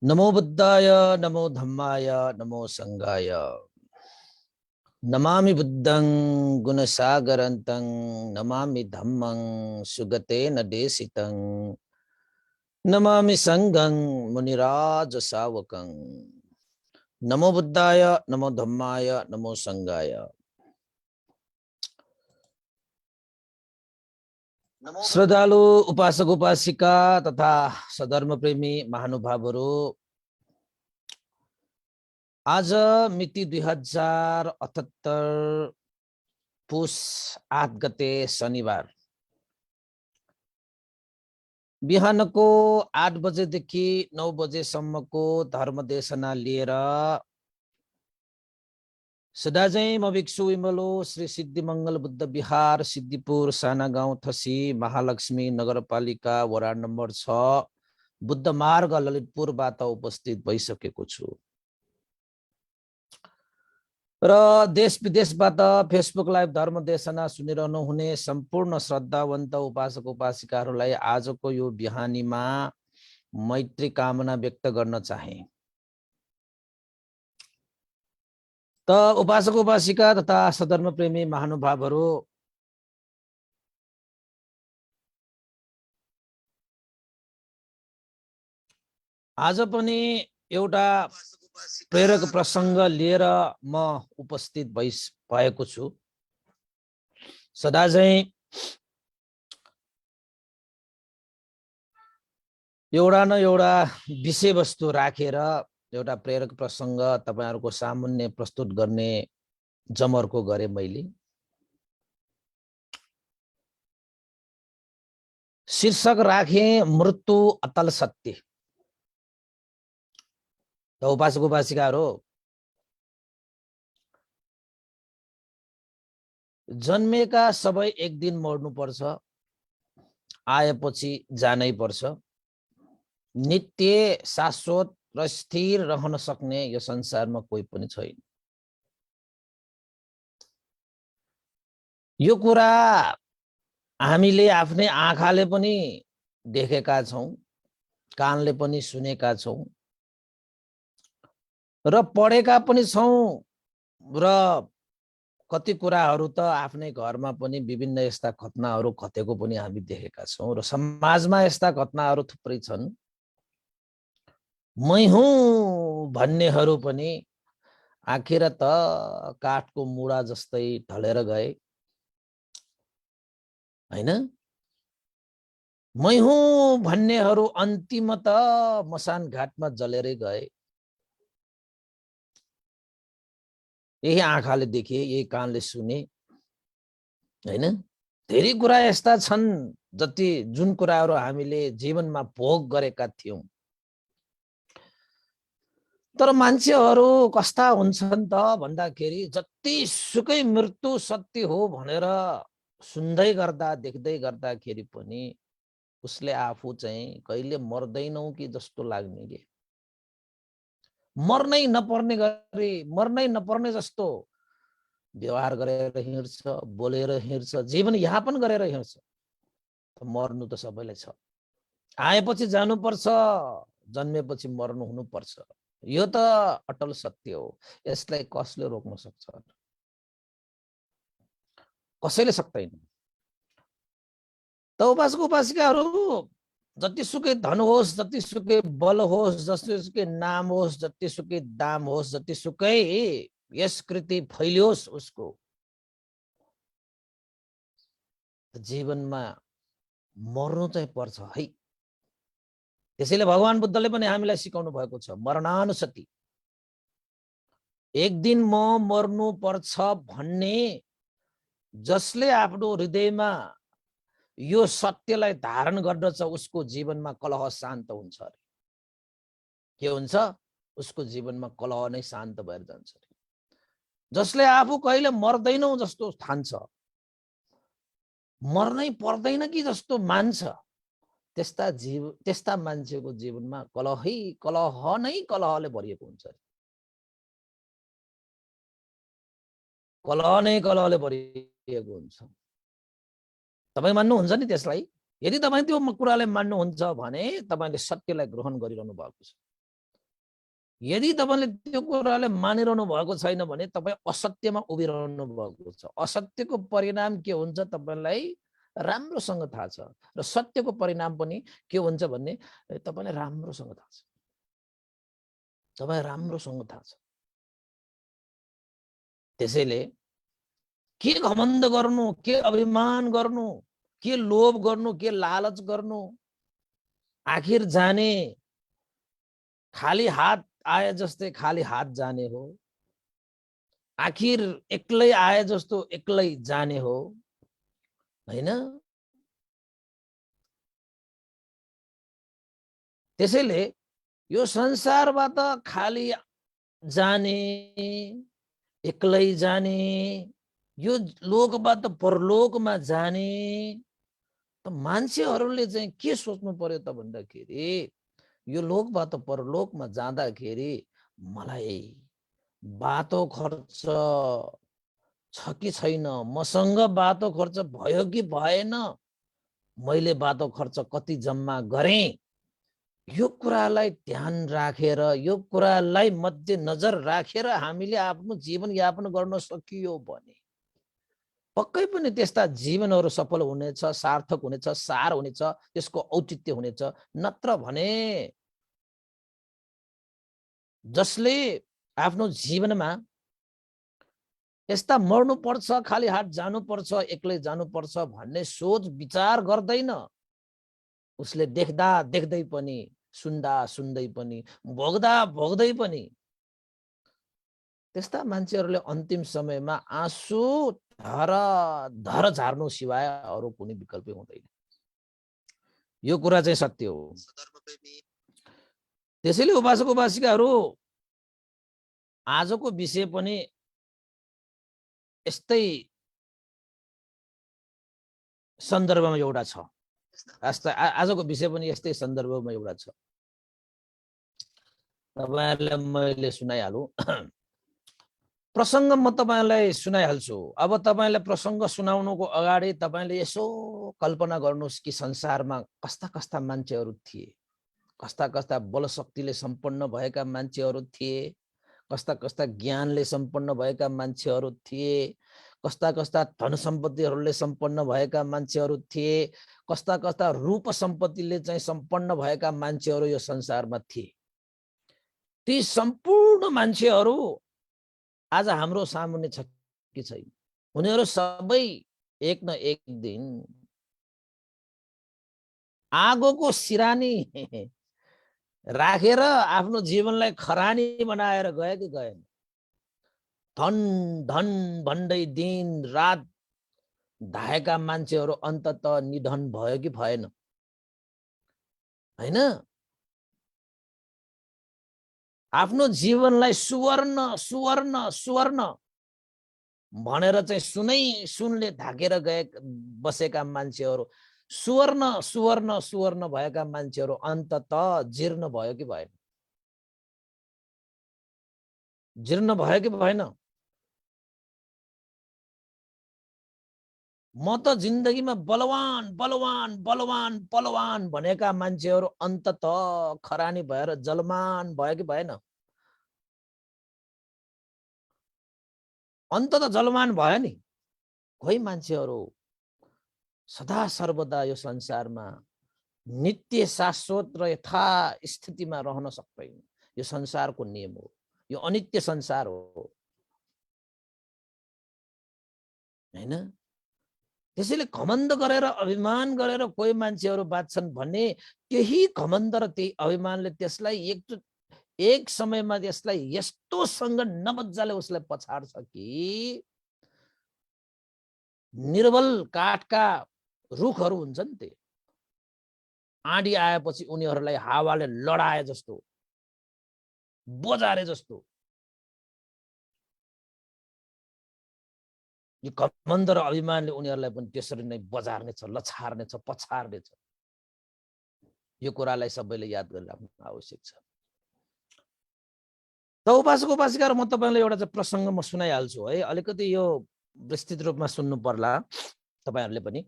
नमो बुद्धाय नमो धम्माय नमो संघाय नमामि बुद्धं गुणसागरन्तं नमामि धम्मं सुगतेन देशितं नमामि संघं मुनिराज सावकं नमो बुद्धाय नमो धम्माय नमो संघाय। श्रद्धालु उपासक उपासिका तथा सधर्म प्रेमी महानुभावहरू, आज मिति 2078 पुष 8 गते शनिबार बिहानको 8 बजेदेखि 9 बजेसम्मको धर्मदेशना लिएर सदाझै म भिक्षु विमलो श्री सिद्धिमंगल बुद्ध विहार सिद्धिपुर साना गाउँ थसी महालक्ष्मी नगरपालिका वडा नम्बर 6 बुद्ध मार्ग ललितपुरबाट उपस्थित भइसकेको छु र देश विदेशबाट फेसबुक लाइभ धर्मदेशना सुनिरहनु हुने सम्पूर्ण श्रद्धावन्त उपासक उपासिकाहरूलाई आजको यो बिहानीमा मैत्री कामना व्यक्त गर्न चाहे। त उपासक उपासिका तथा सधर्म प्रेमी महानुभावहरू, आज पनि एउटा प्रेरक प्रसंग लिएर म उपस्थित भएको छु। सदाझै एउटा न एउटा विषयवस्तु राखेर एउटा प्रेरक प्रसंग तपाईहरुको सामुन्ने प्रस्तुत गर्ने जमर्को गरे मैले। शीर्षक राखे मृत्यु अतल सत्य। त उपासक उपासिकाहरू, जन्मेका सबै एक दिन मर्नु पर्छ, आएपछि जानै पर्छ। नित्य शाश्वत र स्थिर रहन सक्ने यो संसारमा कोही पनि छैन। यो कुरा हामीले आफ्नै आँखाले पनि देखेका छौं, कानले पनि सुनेका छौं र पढेका पनि छौं र कति कुराहरू त आफ्नै घरमा पनि विभिन्न यस्ता घटनाहरू घटेको पनि हामी देखेका छौं र समाजमा यस्ता घटनाहरू थुप्रै छन्। मै हुँ भन्नेहरू पनि आखिर त काठको मुढा जस्तै ढलेर गए, हैन? मै हुँ भन्नेहरू अन्तिमतः मसान घाटमा जलेरै गए। यही आँखाले देखे, यही कानले सुने, हैन? धेरै कुरा यस्ता छन् जुन कुराहरू हामीले जीवनमा भोग गरेका थियौं। तर मान्छेहरू कस्ता हुन्छन् त भन्दाखेरि जति सुकै मृत्यु सत्य हो भनेर सुन्दै गर्दा देख्दै गर्दाखेरि पनि उसले आफू चाहिँ कहिले मर्दैनौ कि जस्तो लाग्ने के। मर्नै नपर्ने गरी, मर्नै नपर्ने जस्तो व्यवहार गरेर हिँड्छ, बोलेर हिँड्छ, जीवन यापन गरेर हिँड्छ। मर्नु त सबैलाई छ, आएपछि जानुपर्छ, जन्मेपछि मर्नु हुनुपर्छ। यो त अटल सत्य हो। यसलाई कसले रोक्न सक्छ? कसैले सक्दैन। त उपासक उपासिकाहरू, जतिसुकै धन होस्, जतिसुकै बल होस्, जतिसुकै नाम होस्, जतिसुकै दाम होस्, जतिसुकै यस कृति फैलियोस् उसको, जीवनमा मर्नु चाहिँ पर्छ है। त्यसैले भगवान बुद्धले पनि हामीलाई सिकाउनु भएको छ, मरणानुसति। एक दिन म मर्नु पर्छ भन्ने जसले आफ्नो हृदयमा यो सत्यलाई धारण गर्दछ उसको जीवनमा कलह शान्त हुन्छ। के हुन्छ? उसको जीवनमा कलह नै शान्त भएर जान्छ। जसले आफू कहिले मर्दैनौ जस्तो ठान्छ, मर्नै पर्दैन कि जस्तो मान्छ, त्यस्ता मान्छेको जीवनमा कलह नै कलहले भरिएको हुन्छ। कलह नै कलहले भरिएको हुन्छ। तपाई मान्नुहुन्छ नि त्यसलाई? यदि तपाई त्यो कुरालाई मान्नुहुन्छ भने तपाईले सत्यलाई ग्रहण गरिरहनु भएको छ। यदि तपाईले त्यो कुराले मानिरहनु भएको छैन भने तपाई असत्यमा उभिरहनु भएको छ। असत्यको परिणाम के हुन्छ तपाईलाई राम्रोसँग थाहा छ र सत्यको परिणाम पनि के हुन्छ भन्ने तपाईलाई राम्रोसँग थाहा छ। तपाईलाई राम्रोसँग थाहा छ। त्यसैले के घमण्ड गर्नु, के अभिमान गर्नु, के लोभ गर्नु, के लालच गर्नु, आखिर जाने खाली हात आए जस्तै खाली हात जाने हो। आखिर एक्लै आए जस्तो एक्लै जाने हो, हैन? त्यसैले यो संसारबाट खाली जाने, एक्लै जाने, यो लोकबाट परलोकमा जाने त मान्छेहरूले चाहिँ के सोच्नु पर्यो त भन्दाखेरि यो लोकबाट परलोकमा जाँदाखेरि मलाई बाटो खर्च छ कि छैन, मसँग बाटो खर्च भयो कि भएन, मैले बाटो खर्च कति जम्मा गरेँ, यो कुरालाई ध्यान राखेर, यो कुरालाई मध्यनजर राखेर हामीले आफ्नो जीवन यापन गर्न सकियो भने पक्कै पनि त्यस्ता जीवनहरू सफल हुनेछ, सार्थक हुनेछ, सार हुनेछ, त्यसको औचित्य हुनेछ। नत्र भने जसले आफ्नो जीवनमा यस्ता मर्नुपर्छ, खाली हात जानुपर्छ, एक्लै जानुपर्छ भन्ने सोच विचार गर्दैन, उसले देख्दा देख्दै पनि, सुन्दा सुन्दै पनि, भोग्दा भोग्दै पनि त्यस्ता मान्छेहरूले अन्तिम समयमा आँसु धर धर झार्नु सिवाय अरू कुनै विकल्पै हुँदैन। यो कुरा चाहिँ सत्य हो। त्यसैले उपासक उपासिकाहरू आजको विषय पनि यस्तै सन्दर्भमा एउटा छ। आजको विषय पनि यस्तै सन्दर्भमा एउटा छ। तपाईहरुलाई मैले सुनाइहालु। प्रसङ्ग म तपाईलाई सुनाइहाल्छु। अब तपाईलाई प्रसङ्ग सुनाउनुको अगाडि तपाईले यसो कल्पना गर्नुस् कि संसारमा कस्ता कस्ता मान्छेहरू थिए, कस्ता कस्ता बलशक्तिले सम्पन्न भएका मान्छेहरू थिए, कस्ता कस्ता ज्ञानले सम्पन्न भएका मान्छेहरू थिए, कस्ता कस्ता धन सम्पत्तिहरूले सम्पन्न भएका मान्छेहरू थिए, कस्ता कस्ता रूप सम्पत्तिले चाहिँ सम्पन्न भएका मान्छेहरू यो संसारमा थिए। ती सम्पूर्ण मान्छेहरू आज हाम्रो सामुन्ने छ कि छैन? उनीहरू सबै एक न एक दिन आगोको सिरानी राखेर आफ्नो जीवनलाई खरानी बनाएर गए कि गएन? धन धन भन्दै दिन रात धाएका मान्छेहरू अन्ततः निधन भयो कि भएन? हैन? आफ्नो जीवनलाई सुवर्ण सुवर्ण सुवर्ण भनेर चाहिँ सुनै सुनले ढाकेर गए बसेका मान्छेहरू, सुवर्ण सुवर्ण सुवर्ण भएका मान्छेहरू अन्ततः जीर्ण भयो कि भएन? जीर्ण भयो कि भएन? म त जिन्दगीमा बलवान बलवान बलवान बलवान भनेका मान्छेहरू अन्ततः खरानी भएर जलमान भयो कि भएन? अन्ततः जलमान भयो नि। कोही मान्छेहरू सदा सर्वदा यो संसारमा नित्य शाश्वत र यथा स्थितिमा रहन सक्दैन। यो संसारको नियम हो। यो अनित्य संसार हो, हैन? त्यसैले घमण्ड गरेर अभिमान गरेर कोही मान्छेहरू बाँच्छन् भने त्यही घमण्ड र त्यही अभिमानले त्यसलाई एक समयमा त्यसलाई यस्तोसँग नमज्जाले उसलाई पछाड्छ कि निर्बल काठका रुखहरू हुन्छन् त्यो आँधी आएपछि उनीहरूलाई हावाले लडाए जस्तो, बजारे जस्तो यो घमण्ड र अभिमानले उनीहरूलाई पनि त्यसरी नै बजार्नेछ, लछार्नेछ, पछार्नेछ। यो कुरालाई सबैले याद गरिराख्नु आवश्यक छ। त उपासक उपासिकाहरू म तपाईलाई एउटा चाहिँ प्रसङ्ग म सुनाइहाल्छु है। अलिकति यो विस्तृत रूपमा सुन्नु पर्ला तपाईहरुले पनि।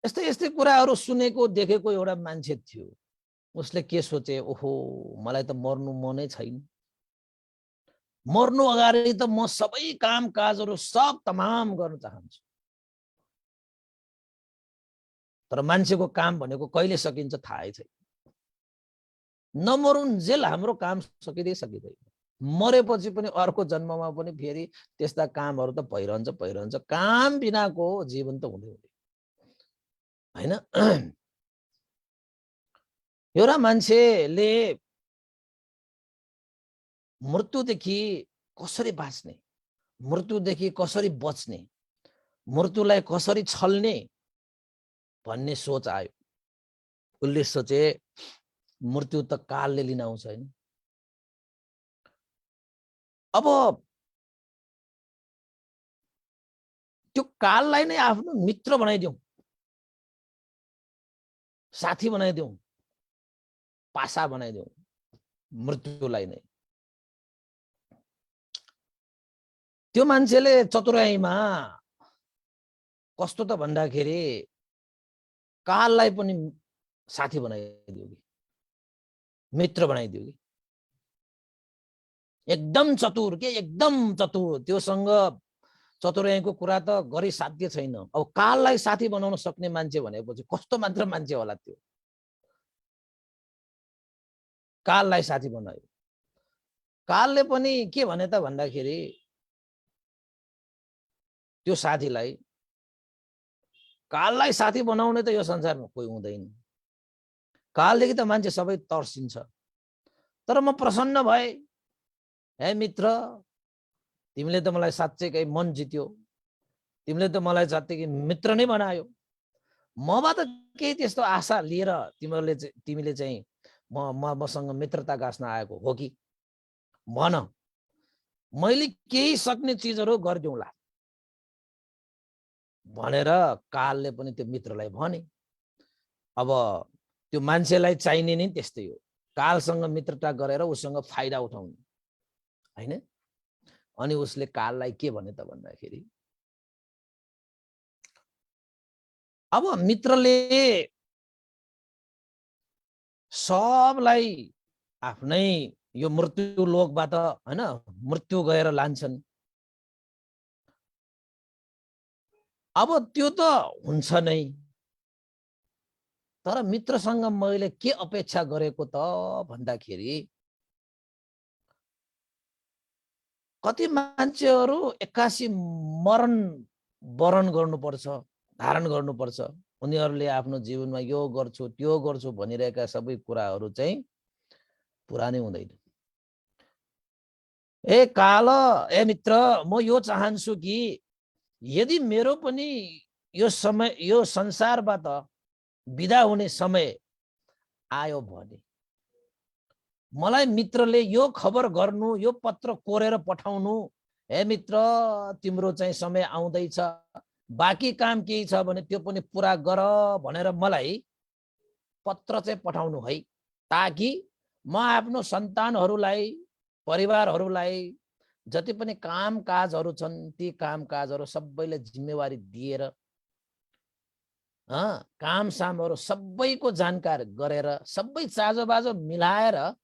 यस्तै यस्तै कुराहरू सुनेको देखेको एउटा मान्छे थियो। उसले के सोचे, ओहो मलाई त मर्नु मनै छैन, मर्नु अगाडि त म सबै काम काजहरू सब तमाम गर्न चाहन्छु। तर मान्छेको काम भनेको कहिले सकिन्छ थाहै छैन। नमरुन्जेल हाम्रो काम सकिँदै सकिँदैन। मरेपछि पनि अर्को जन्ममा पनि फेरि त्यस्ता कामहरू त भइरहन्छ। काम बिनाको जीवन त हुँदै हुँदैन, होइन? एउटा मान्छेले मृत्युदेखि कसरी बाँच्ने, मृत्युदेखि कसरी बच्ने, मृत्युलाई कसरी छल्ने भन्ने सोच आयो। उसले सोचे मृत्यु त कालले लिन आउँछ, हैन? अब त्यो काललाई नै आफ्नो मित्र बनाइदिउँ, साथी बनाइदिउँ, पासा बनाइदिउँ मृत्युलाई नै। त्यो मान्छेले चतुर्याइमा कस्तो त भन्दाखेरि काललाई पनि साथी बनाइदियो कि मित्र बनाइदियो कि। एकदम चतुर के, एकदम चतुर। त्योसँग चतुर्याइको कुरा त गरी साध्य छैन। अब काललाई साथी बनाउन सक्ने मान्छे भनेपछि कस्तो मात्र मान्छे होला त्यो। काललाई साथी बनायो। कालले पनि के भने त भन्दाखेरि त्यो साथीलाई, काललाई साथी बनाउने त यो संसारमा कोही हुँदैन, कालदेखि त मान्छे सबै तर्सिन्छ। तर म प्रसन्न भए, हे मित्र, तिमीले त मलाई साँच्चैकै मन जित्यो, तिमीले त मलाई साँच्चैकै मित्र नै बनायो। मबाट केही त्यस्तो आशा लिएर तिमीले चाहिँ मसँग मित्रता गाँच्न आएको हो कि? भन, मैले केही सक्ने चिजहरू गरिदिउँला भनेर कालले पनि त्यो मित्रलाई भने। अब त्यो मान्छेलाई चाहिने नै त्यस्तै हो, कालसँग मित्रता गरेर उसँग फाइदा उठाउने, हैन? अनि उसले काललाई के भने त भन्दाखेरि, अब मित्रले सबलाई आफ्नै यो मृत्यु लोकबाट, हैन, मृत्यु गएर लान्छन्। अब त्यो त हुन्छ नै, तर मित्रसँग मैले के अपेक्षा गरेको त भन्दाखेरि, कति मान्छेहरू 81 मरण वरण गर्नुपर्छ, धारण गर्नुपर्छ। उनीहरूले आफ्नो जीवनमा यो गर्छु त्यो गर्छु भनिरहेका सबै कुराहरू चाहिँ पुरा नै हुँदैन। ए काल, ए मित्र, म यो चाहन्छु कि यदि मेरो पनि यो समय, यो संसारबाट बिदा हुने समय आयो भने मलाई मित्रले यो खबर गर्नु, यो पत्र कोरेर पठाउनु, हे मित्र तिम्रो चाहिँ समय आउँदैछ, बाँकी काम केही छ भने त्यो पनि पुरा गर भनेर मलाई पत्र चाहिँ पठाउनु है, ताकि म आफ्नो सन्तानहरूलाई, परिवारहरूलाई जति पनि काम काजहरू छन् ती काम काजहरू सबैले जिम्मेवारी दिएर, काम सामहरू सबैको जानकार गरेर, सबै चाजो बाजो मिलाएर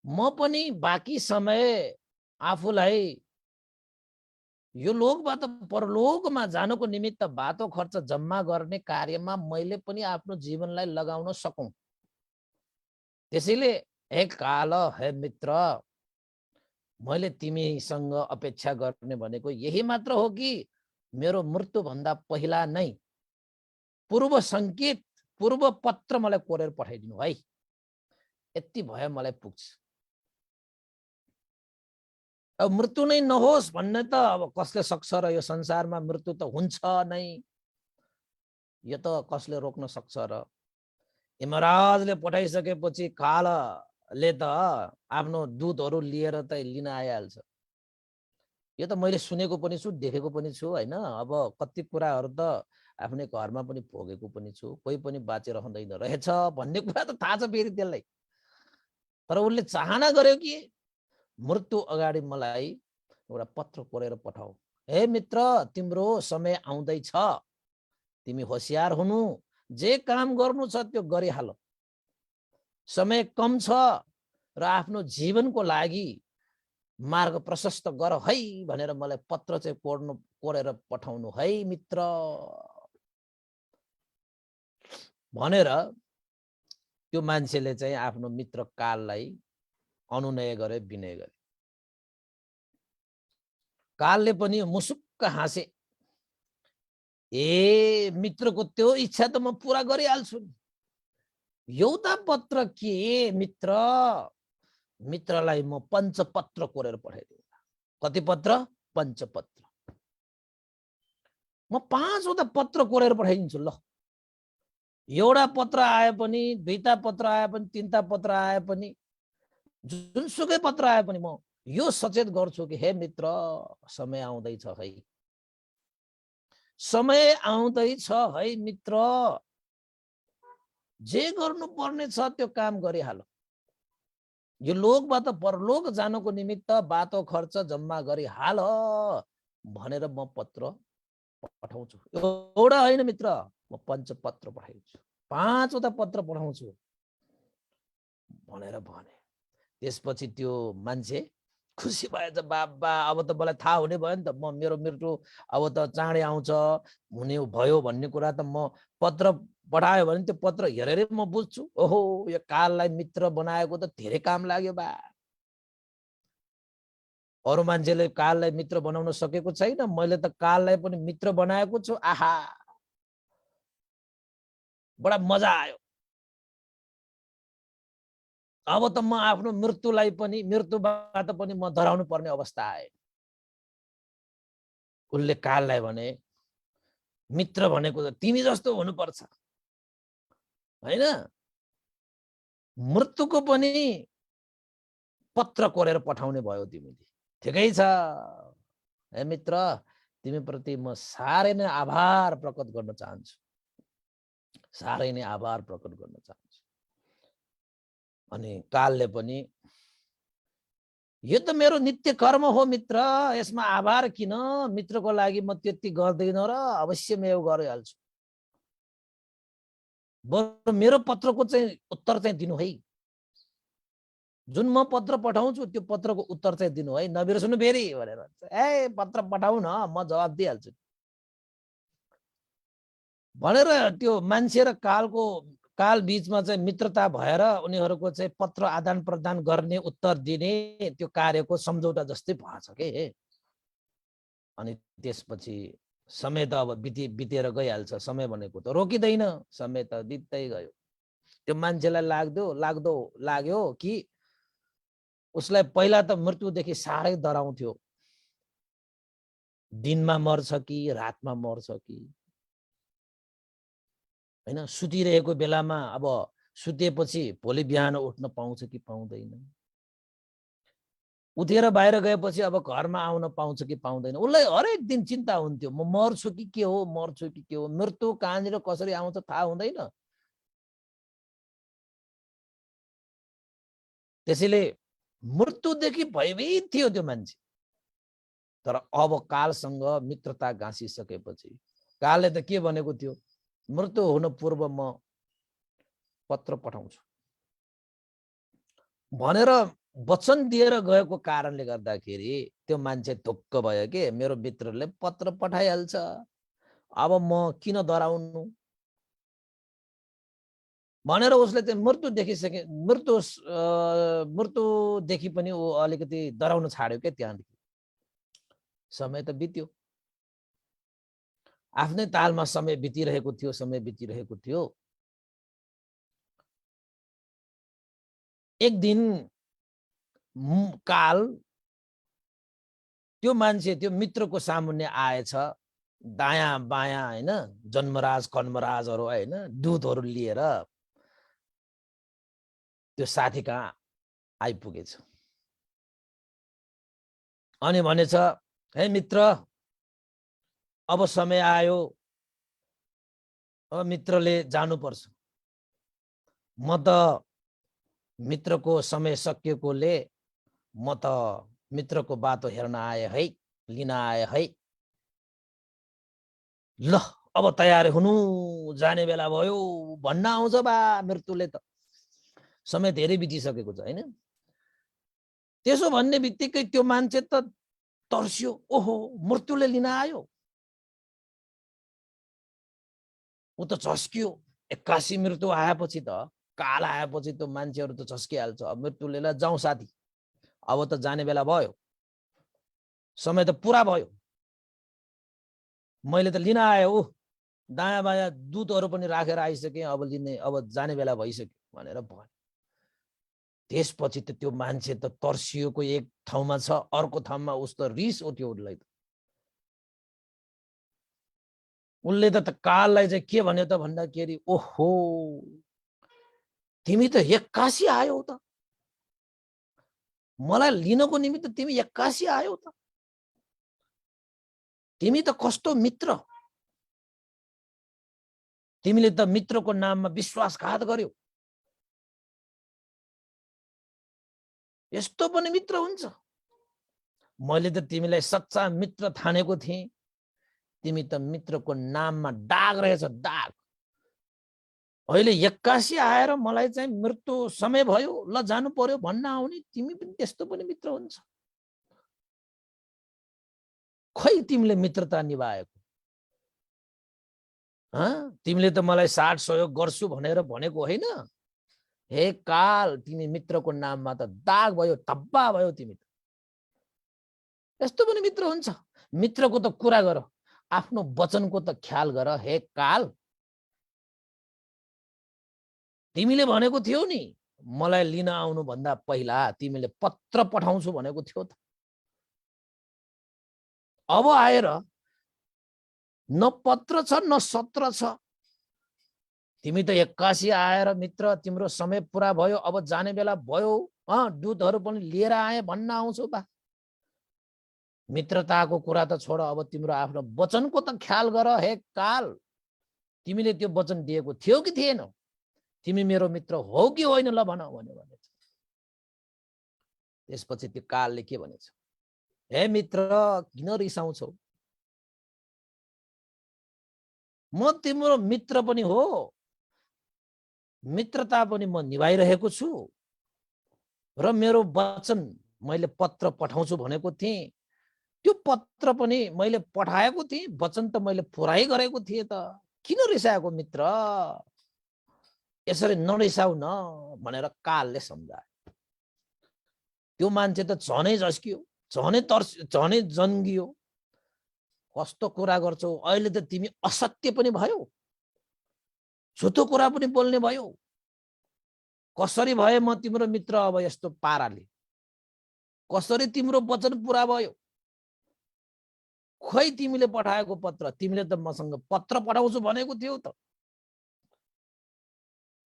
म पनि बाँकी समय आफूलाई यो लोकबाट परलोकमा जानको निमित्त बाटो खर्च जम्मा गर्ने कार्यमा मैले पनि आफ्नो जीवनलाई लगाउन सकौं। त्यसैले हे काल, हे मित्र, मैले तिमीसँग अपेक्षा गर्ने भनेको यही मात्र हो कि मेरो मृत्युभन्दा पहिला नै पूर्व संकेत, पूर्व पत्र मलाई कोरेर पठाइदिनु है, यति भयो मलाई पुग्छ। अब मृत्यु नै नहोस् भन्ने त अब कसले सक्छ र? यो संसारमा मृत्यु त हुन्छ नै, यो त कसले रोक्न सक्छ र? यमराजले पठाइसकेपछि कालले त आफ्नो दूतहरू लिएर त लिन आइहाल्छ। यो त मैले सुनेको पनि छु, देखेको पनि छु, हैन? अब कति कुराहरू त आफ्नै घरमा पनि भोगेको पनि छु, कोही पनि बाँचिरहँदैन रहेछ भन्ने कुरा त थाहा छ फेरि त्यसलाई। तर उसले चाहना गर्यो कि मृत्यु अगाडि मलाई एउटा पत्र कोरेर पठाऊ, हे मित्र तिम्रो समय आउँदैछ, तिमी होशियार हुनु, जे काम गर्नु छ त्यो गरिहाल। समय कम छ र आफ्नो जीवनको लागि मार्ग प्रशस्त गर है भनेर मलाई पत्र चाहिँ कोरेर पठाउनु है मित्र भनेर त्यो मान्छेले चाहिँ आफ्नो मित्र काललाई अनुनय गरे, विनय गरे। कालले पनि मुसुक्क हाँसे, ए मित्रको त्यो इच्छा त म पुरा गरिहाल्छु नि, एउटा पत्र के मित्र, मित्रलाई म पञ्चपत्र कोरेर पठाइदिउँला। कति पत्र? पञ्चपत्र। म 5वटा पत्र कोरेर पठाइदिन्छु ल। एउटा पत्र आए पनि, दुईटा पत्र आए पनि, तीनटा पत्र आए पनि, जुनसुकै पत्र आए पनि म यो सचेत गर्छु कि हे मित्र समय आउँदैछ है, समय आउँदैछ है मित्र, जे गर्नुपर्ने छ त्यो काम गरिहाल। यो लोकबाट परलोक जानको निमित्त बाटो खर्च जम्मा गरिहाल भनेर म पत्र पठाउँछु। एउटा होइन मित्र, म पञ्चपत्र पठाउँछु, 5वटा पत्र पठाउँछु भनेर भने। त्यसपछि त्यो मान्छे खुसी भएछ, बाबा अब त मलाई थाहा हुने भयो नि त, म मेरो मृत्यु अब त चाँडै आउँछ हुने भयो भन्ने कुरा त म पत्र पठायो भने त्यो पत्र हेरेरै म बुझ्छु। ओहो यो काललाई मित्र बनाएको त धेरै काम लाग्यो बा। अरू मान्छेले काललाई मित्र बनाउन सकेको छैन, मैले त काललाई पनि मित्र बनाएको छु। आहा बडा मजा आयो। अब त म आफ्नो मृत्युलाई पनि, मृत्युबाट पनि म डराउनु पर्ने अवस्था आयो। उसले काललाई भने मित्र भनेको त तिमी जस्तो हुनुपर्छ हैन, मृत्युको पनि पत्र कोरेर पठाउने भयो तिमीले। ठिकै छ हे मित्र, तिमीप्रति म साह्रै नै आभार प्रकट गर्न चाहन्छु, साह्रै नै आभार प्रकट गर्न चाहन्छु। अनि कालले पनि यो त मेरो नित्य कर्म हो मित्र, यसमा आभार किन, मित्रको लागि म त्यति गर्दैन र अवश्य म यो गरिहाल्छु। बरु मेरो पत्रको चाहिँ उत्तर चाहिँ दिनु है, जुन म पत्र पठाउँछु त्यो पत्रको उत्तर चाहिँ दिनु है, नबिर्सनु फेरि भनेर। ए पत्र पठाउ न, म जवाब दिइहाल्छु भनेर त्यो मान्छे र काल बीचमा चाहिँ मित्रता भएर उनीहरूको चाहिँ पत्र आदान प्रदान गर्ने, उत्तर दिने त्यो कार्यको सम्झौता जस्तै भएछ के। अनि त्यसपछि समय त अब बितेर गइहाल्छ, समय भनेको त रोकिँदैन, समय त बित्दै गयो। त्यो मान्छेलाई लाग्यो कि उसलाई पहिला त मृत्युदेखि साह्रै डराउँथ्यो, दिनमा मर्छ कि रातमा मर्छ कि हैन, सुतिरहेको बेलामा अब सुतेपछि भोलि बिहान उठ्न पाउँछ कि पाउँदैन, उठेर बाहिर गएपछि अब घरमा आउन पाउँछ कि पाउँदैन, उसलाई हरेक दिन चिन्ता हुन्थ्यो, म मर्छु कि के हो, मर्छु कि के हो, मृत्यु कहाँनिर कसरी आउँछ थाहा हुँदैन। त्यसैले मृत्युदेखि भयभीत थियो त्यो मान्छे। तर अब कालसँग मित्रता गाँसिसकेपछि कालले त के भनेको थियो, मृत्यु हुन पूर्व म पत्र पठाउँछु भनेर वचन दिएर गएको कारणले गर्दाखेरि त्यो मान्छे ढुक्क भयो कि मेरो मित्रले पत्र पठाइहाल्छ, अब म किन डराउनु भनेर उसले चाहिँ मृत्युदेखि पनि ऊ अलिकति डराउन छाड्यो क्या। त्यहाँदेखि समय त बित्यो, आफ्नै तालमा समय बितिरहेको थियो। एक दिन काल त्यो मान्छे त्यो मित्रको सामुन्ने आएछ, दायाँ बायाँ हैन, जन्मराज कन्मराजहरू हैन, दूतहरू लिएर त्यो साथी कहाँ आइपुगेछ। अनि भनेछ, हे मित्र अब समय आयो, अब मित्रले जानुपर्छ, म त मित्रको समय सकिएकोले म त मित्रको बाटो हेर्न आए है, लिन आए है, ल अब तयार हुनु, जाने बेला भयो भन्न आउँछ बा मृत्युले। त समय धेरै बितिसकेको छ हैन। त्यसो भन्ने बित्तिकै त्यो मान्छे त तर्स्यो, ओहो मृत्युले लिन आयो। ऊ त झस्कियो। 81 मृत्यु आएपछि त, काल आएपछि त मान्छेहरू त झस्किहाल्छ। अब मृत्युले ल जाउँ साथी, अब त जाने बेला भयो, समय त पुरा भयो, मैले त लिन आएँ। ऊ दायाँ बायाँ दूतहरू पनि राखेर आइसकेँ, अब लिने, अब जाने बेला भइसक्यो भनेर भन्यो। त्यसपछि त त्यो मान्छे त तर्सिएको एक ठाउँमा छ, अर्को ठाउँमा उस्तो रिस उठ्यो उसलाई। उसले त काललाई चाहिँ के भन्यो त भन्दाखेरि, ओहो तिमी त 81 आयौ त, मलाई लिनको निमित्त तिमी 81 आयौ त, तिमी त कस्तो मित्र, तिमीले त मित्रको नाममा विश्वासघात गर्यौ, यस्तो पनि मित्र हुन्छ? मैले त तिमीलाई सच्चा मित्र ठानेको थिएँ, तिमी त मित्रको नाममा दाग रहेछ, दाग। अहिले 81 आएर मलाई चाहिँ मृत्यु समय भयो, ल जानु पर्यो भन्न आउने, तिमी पनि त्यस्तो पनि मित्र हुन्छ? खै तिमीले मित्रता निभाएको? तिमीले त मलाई साथ सहयोग गर्छु भनेर भनेको होइन? हे काल, तिमी मित्रको नाममा त दाग भयो, धब्बा भयो तिमी त। यस्तो पनि मित्र हुन्छ? मित्रको त कुरा गर, आफ्नो वचनको त ख्याल गर। हे काल, तिमीले भनेको थियौ नि मलाई लिन आउनु भन्दा पहिला तिमीले पत्र पठाउँछु भनेको थियो त। अब आएर न पत्र छ न सत्र छ, तिमी त 81 आएर मित्र तिम्रो समय पुरा भयो, अब जाने बेला भयो, दूतहरू पनि लिएर आए भन्न आउँछौ बा। मित्रताको कुरा त छोड, अब तिम्रो आफ्नो वचनको त ख्याल गर। हे काल, तिमीले त्यो वचन दिएको थियो कि थिएन? तिमी मेरो मित्र हो कि होइन ल भन भनेछ। त्यसपछि त्यो कालले के भनेछ, हे मित्र किन रिसाउँछौ, म तिम्रो मित्र पनि हो, मित्रता पनि म निभाइरहेको छु, र मेरो वचन मैले पत्र पठाउँछु भनेको थिएँ, त्यो पत्र पनि मैले पठाएको थिएँ, वचन त मैले पुरै गरेको थिएँ त, किन रिसाएको मित्र, यसरी नरिसाउ न भनेर कालले सम्झाए। त्यो मान्छे त झनै झस्कियो, झनै जन्गियो। कस्तो कुरा गर्छौ, अहिले त तिमी असत्य पनि भयो, झुटो कुरा पनि बोल्ने भयो, कसरी भए म तिम्रो मित्र अब यस्तो पाराले, कसरी तिम्रो वचन पुरा भयो? खै तिमीले पठाएको पत्र, तिमीले त मसँग पत्र पठाउँछु भनेको थियौ त,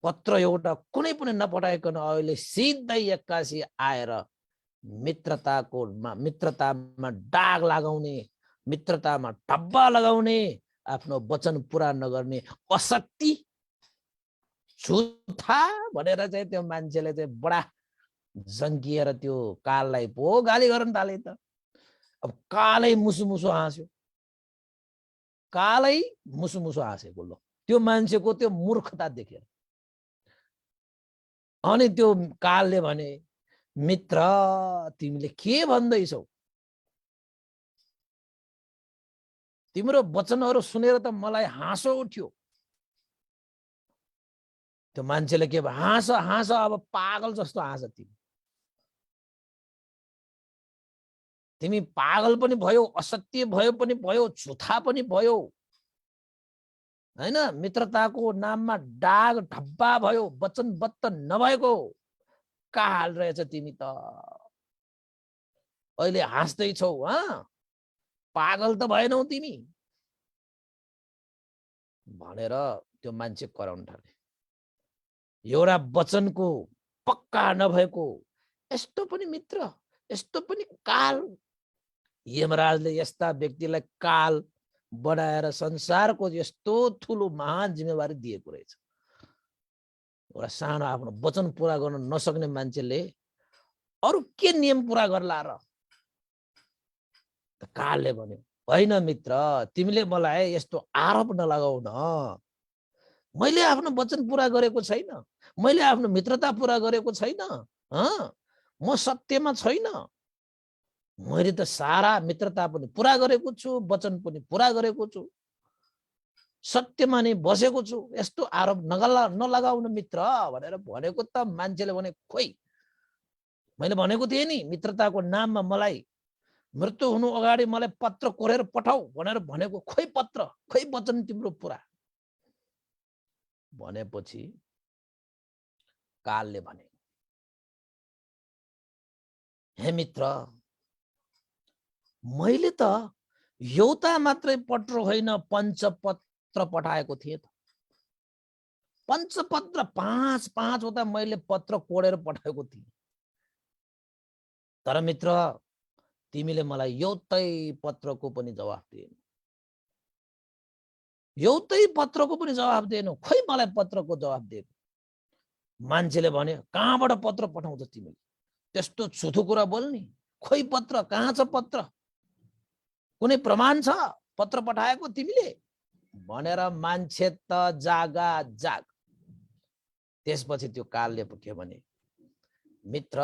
पत्र एउटा कुनै पनि नपठाइकन अहिले सिधै 81 आएर मित्रतामा दाग लगाउने, मित्रतामा धब्बा लगाउने, आफ्नो वचन पुरा नगर्ने असत्य झुठा भनेर चाहिँ त्यो मान्छेले चाहिँ बडा जङ्किएर त्यो काललाई पो गाली गर्न थाले त। अब कालै मुसुमुसु हाँस्यो, कालै मुसुमुसु हाँसेको ल त्यो मान्छेको त्यो मूर्खता देखेर। अनि त्यो कालले भने, मित्र तिमीले के भन्दैछौ, तिम्रो वचनहरू सुनेर त मलाई हाँसो उठ्यो। त्यो मान्छेले के भयो, हाँस हाँस, अब पागल जस्तो हाँस, तिमी पागल पनि भयो, असत्य भयो पनि भयो, झुठा पनि भयो हैन, मित्रताको नाममा दाग धब्बा भयो, वचनबद्ध नभएको काल रहेछ तिमी त, अहिले हाँस्दैछौ, पागल त भएनौ तिमी भनेर त्यो मान्छे कराउन थाले। एउटा वचनको पक्का नभएको यस्तो पनि मित्र, यस्तो पनि काल। यमराजले यस्ता व्यक्तिलाई काल बनाएर संसारको यस्तो ठुलो महान जिम्मेवारी दिएको रहेछ। एउटा सानो आफ्नो वचन पुरा गर्न नसक्ने मान्छेले अरु के नियम पुरा गर्ला र? कालले भन्यो, होइन मित्र, तिमीले मलाई यस्तो आरोप नलगाउ न। मैले आफ्नो वचन पूरा गरेको छैन, मैले आफ्नो मित्रता पूरा गरेको छैन। म सत्यमा छैन। मैले त सारा मित्रता पनि पूरा गरेको छु, वचन पनि पूरा गरेको छु, सत्यमा नै बसेको छु। यस्तो आरोप नलगाउनु मित्र भनेर भनेको त मान्छेले भने खोइ, मैले भनेको थिएँ नि मित्रताको नाममा मलाई मृत्यु हुनु अगाडि मलाई पत्र कोरेर पठाऊ भनेर भनेको, खोइ पत्र, खोइ वचन तिम्रो पुरा। भनेपछि कालले भने, हे मित्र, मैले त एउटा मात्रै पत्र होइन पञ्चपत्र पठाएको थिएँ त। पञ्चपत्र 5-5वटा मैले पत्र कोडेर पठाएको थिएँ। तर मित्र, तिमीले मलाई एउटै पत्रको पनि जवाफ दिएन, एउटै पत्रको पनि जवाफ दिएनौ। खोइ मलाई पत्रको जवाफ दिएको। मान्छेले भने, कहाँबाट पत्र पठाउँछ तिमीले, त्यस्तो छुथु कुरा बोल्ने? खोइ पत्र, कहाँ छ पत्र, कुनै प्रमाण छ पत्र पठाएको तिमीले भनेर मान्छे त जागा जाग। त्यसपछि त्यो कालले के भने, मित्र,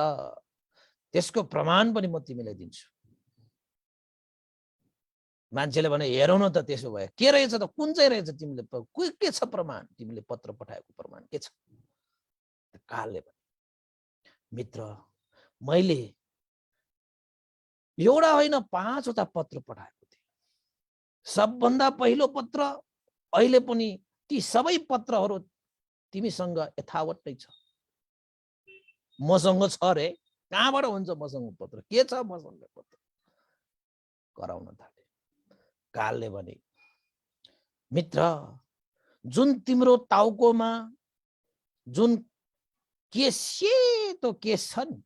त्यसको प्रमाण पनि म तिमीलाई दिन्छु। मान्छेले भने, हेरौ न त त्यसो भए के रहेछ त, कुन चाहिँ रहेछ तिमीले, के छ प्रमाण, तिमीले पत्र पठाएको प्रमाण के छ? कालले भने, मित्र, मैले एउटा होइन 5वटा पत्र पठाएको थिएँ। सबभन्दा पहिलो पत्र, अहिले पनि ती सबै पत्रहरू तिमीसँग यथावत नै छ। मसँग छ रे, कहाँबाट हुन्छ मसँग पत्र, के छ मसँग पत्र? कराउन थाले। कालले भने, मित्र, जुन तिम्रो टाउकोमा जुन केस, सेतो केस छ नि,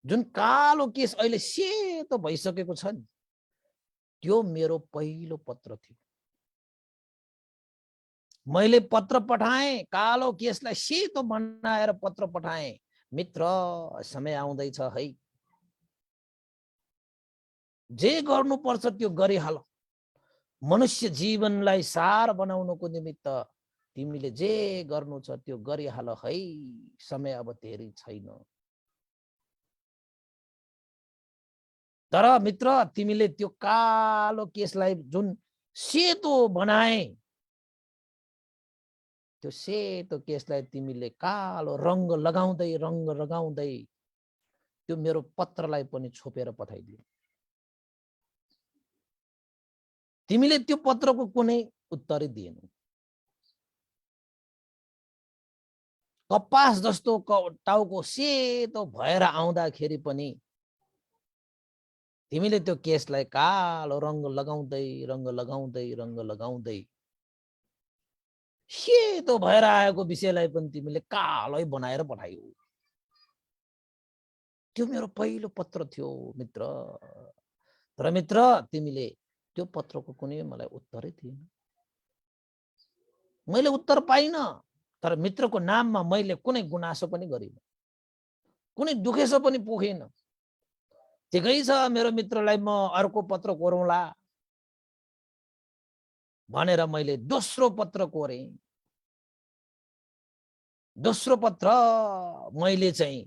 जुन कालो केस अहिले सेतो भइसकेको छ नि, त्यो मेरो पहिलो पत्र थियो। मैले पत्र पठाएँ, कालो केसलाई सेतो बनाएर पत्र पठाएँ। मित्र, समय आउँदैछ है, जे गर्नुपर्छ त्यो गरिहाल। मनुष्य जीवनलाई सार बनाउनको निमित्त तिमीले जे गर्नु छ त्यो गरिहाल है, समय अब धेरै छैन। तर मित्र, तिमीले त्यो कालो केसलाई जुन सेतो बनाए, त्यो सेतो केसलाई तिमीले कालो रंग लगाउँदै त्यो मेरो पत्रलाई पनि छोपेर पठाइदियो। तिमीले त्यो पत्रको कुनै उत्तरै दिएनौ। कपास जस्तो टाउको सेतो भएर आउँदाखेरि पनि तिमीले त्यो केसलाई कालो रंग लगाउँदै सेतो भएर आएको विषयलाई पनि तिमीले कालै बनाएर पठायौ। त्यो मेरो पहिलो पत्र थियो मित्र। तर मित्र, तिमीले त्यो पत्रको कुनै मलाई उत्तरै दिएन। मैले उत्तर पाइन, तर मित्रको नाममा मैले कुनै गुनासो पनि गरिन, कुनै दुखेसो पनि पोखेन। ठिकै छ, मेरो मित्रलाई म अर्को पत्र कोरौँला भनेर मैले दोस्रो पत्र कोरे। दोस्रो पत्र मैले चाहिँ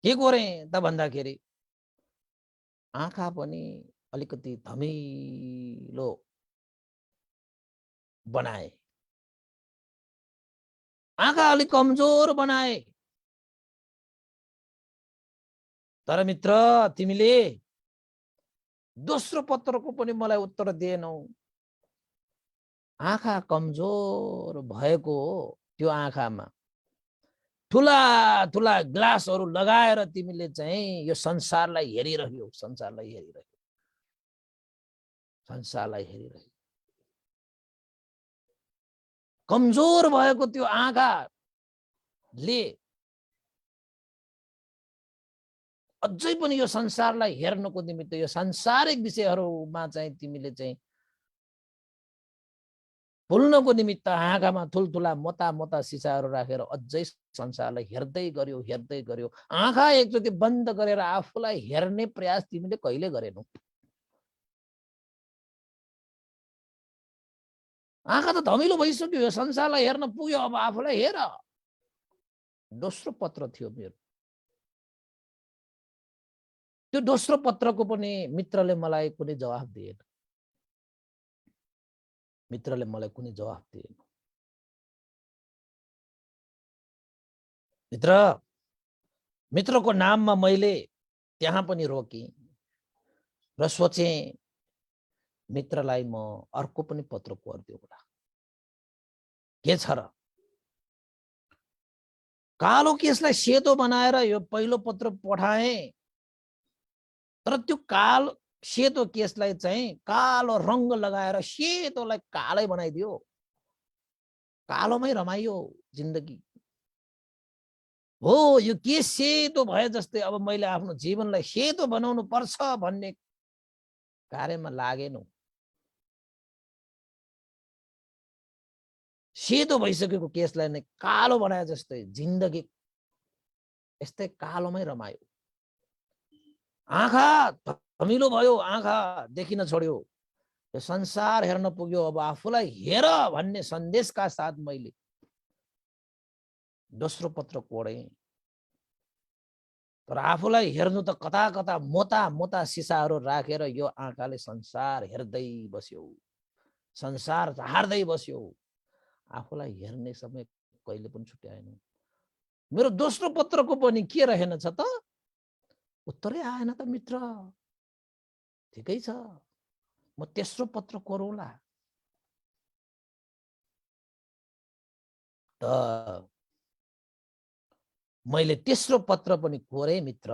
के कोरे त भन्दाखेरि, आँखा पनि अलिकति धमिलो बनाए, आँखा अलिक कमजोर बनाए। तर मित्र, तिमीले दोस्रो पत्रको पनि मलाई उत्तर दिएनौ। आँखा कमजोर भएको त्यो आँखामा ठुला ठुला ग्लासहरू लगाएर तिमीले चाहिँ यो संसारलाई हेरिरह्यौ, संसारलाई हेरिरह्यौ। कमजोर भएको त्यो आँखाले अझै पनि यो संसारलाई हेर्नको निमित्त, यो सांसारिक विषयहरूमा चाहिँ तिमीले चाहिँ भुल्नको निमित्त आँखामा ठुल्ठुला मोटा मोटा सिसाहरू राखेर अझै संसारलाई हेर्दै गर्यो। आँखा एकचोटि बन्द गरेर आफूलाई हेर्ने प्रयास तिमीले कहिले गरेनौ? आँखा त धमिलो भइसक्यो, यो संसारलाई हेर्न पुग्यो, अब आफूलाई हेर। दोस्रो पत्र थियो मेरो। त्यो दोस्रो पत्रको पनि मित्रले मलाई कुनै जवाफ दिएन। मित्रको नाममा मैले त्यहाँ पनि रोकेँ र सोचे मित्रलाई म अर्को पनि पत्र पढ्दियो होला। के छ र? कालो केसलाई सेतो बनाएर यो पहिलो पत्र पठाएँ, तर त्यो सेतो केसलाई चाहिँ कालो रंग लगाएर सेतोलाई कालै बनाइदियो। कालोमै रमाइयो जिन्दगी। हो, यो केस सेतो भए जस्तै अब मैले आफ्नो जीवनलाई सेतो बनाउनु पर्छ भन्ने कार्यमा लागेनौ। सेतो भइसकेको केसलाई नै कालो बनाए जस्तै जिन्दगी यस्तै कालोमै रमायो। आँखा धमिलो भयो, आँखा देखिन छोड्यो, यो संसार हेर्न पुग्यो, अब आफूलाई हेर भन्ने सन्देशका साथ मैले दोस्रो पत्र कोडेँ। तर आफूलाई हेर्नु त कता कता मोटा मोटा सिसाहरू राखेर यो आँखाले संसार हेर्दै बस्यो, संसार हार्दै बस्यो। आफूलाई हेर्ने समय कहिले पनि छुट्याएन। मेरो दोस्रो पत्रको पनि के रहेनछ त? उत्तरै आएन त मित्र। ठिकै छ, म तेस्रो पत्र कोरौँला। त मैले तेस्रो पत्र पनि कोरेँ मित्र।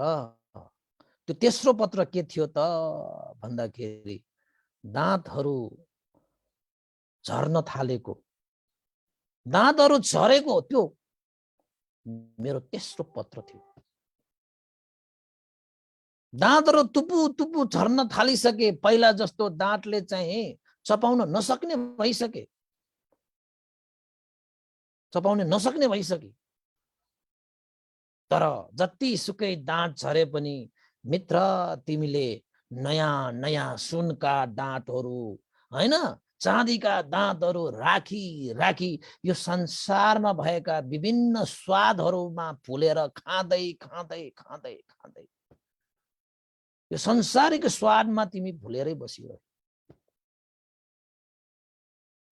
त्यो तेस्रो पत्र के थियो त भन्दाखेरि दाँतहरू झर्न थालेको, दाँतहरू झरेको त्यो मेरो तेस्रो पत्र थियो। दाँतहरू तुपु तुपु झर्न थालिसके, पहिला जस्तो दाँतले चाहिँ चपाउन नसक्ने भइसके, तर जति सुकै दाँत झरे पनि मित्र तिमीले नयाँ नयाँ सुनका दाँतहरू, हैन, चाँदीका दाँतहरू राखी राखी यो संसारमा भएका विभिन्न स्वादहरूमा फुलेर खाँदै खाँदै खाँदै खाँदै यो संसारिक स्वादमा तिमी भुलेरै बसिरह्यो।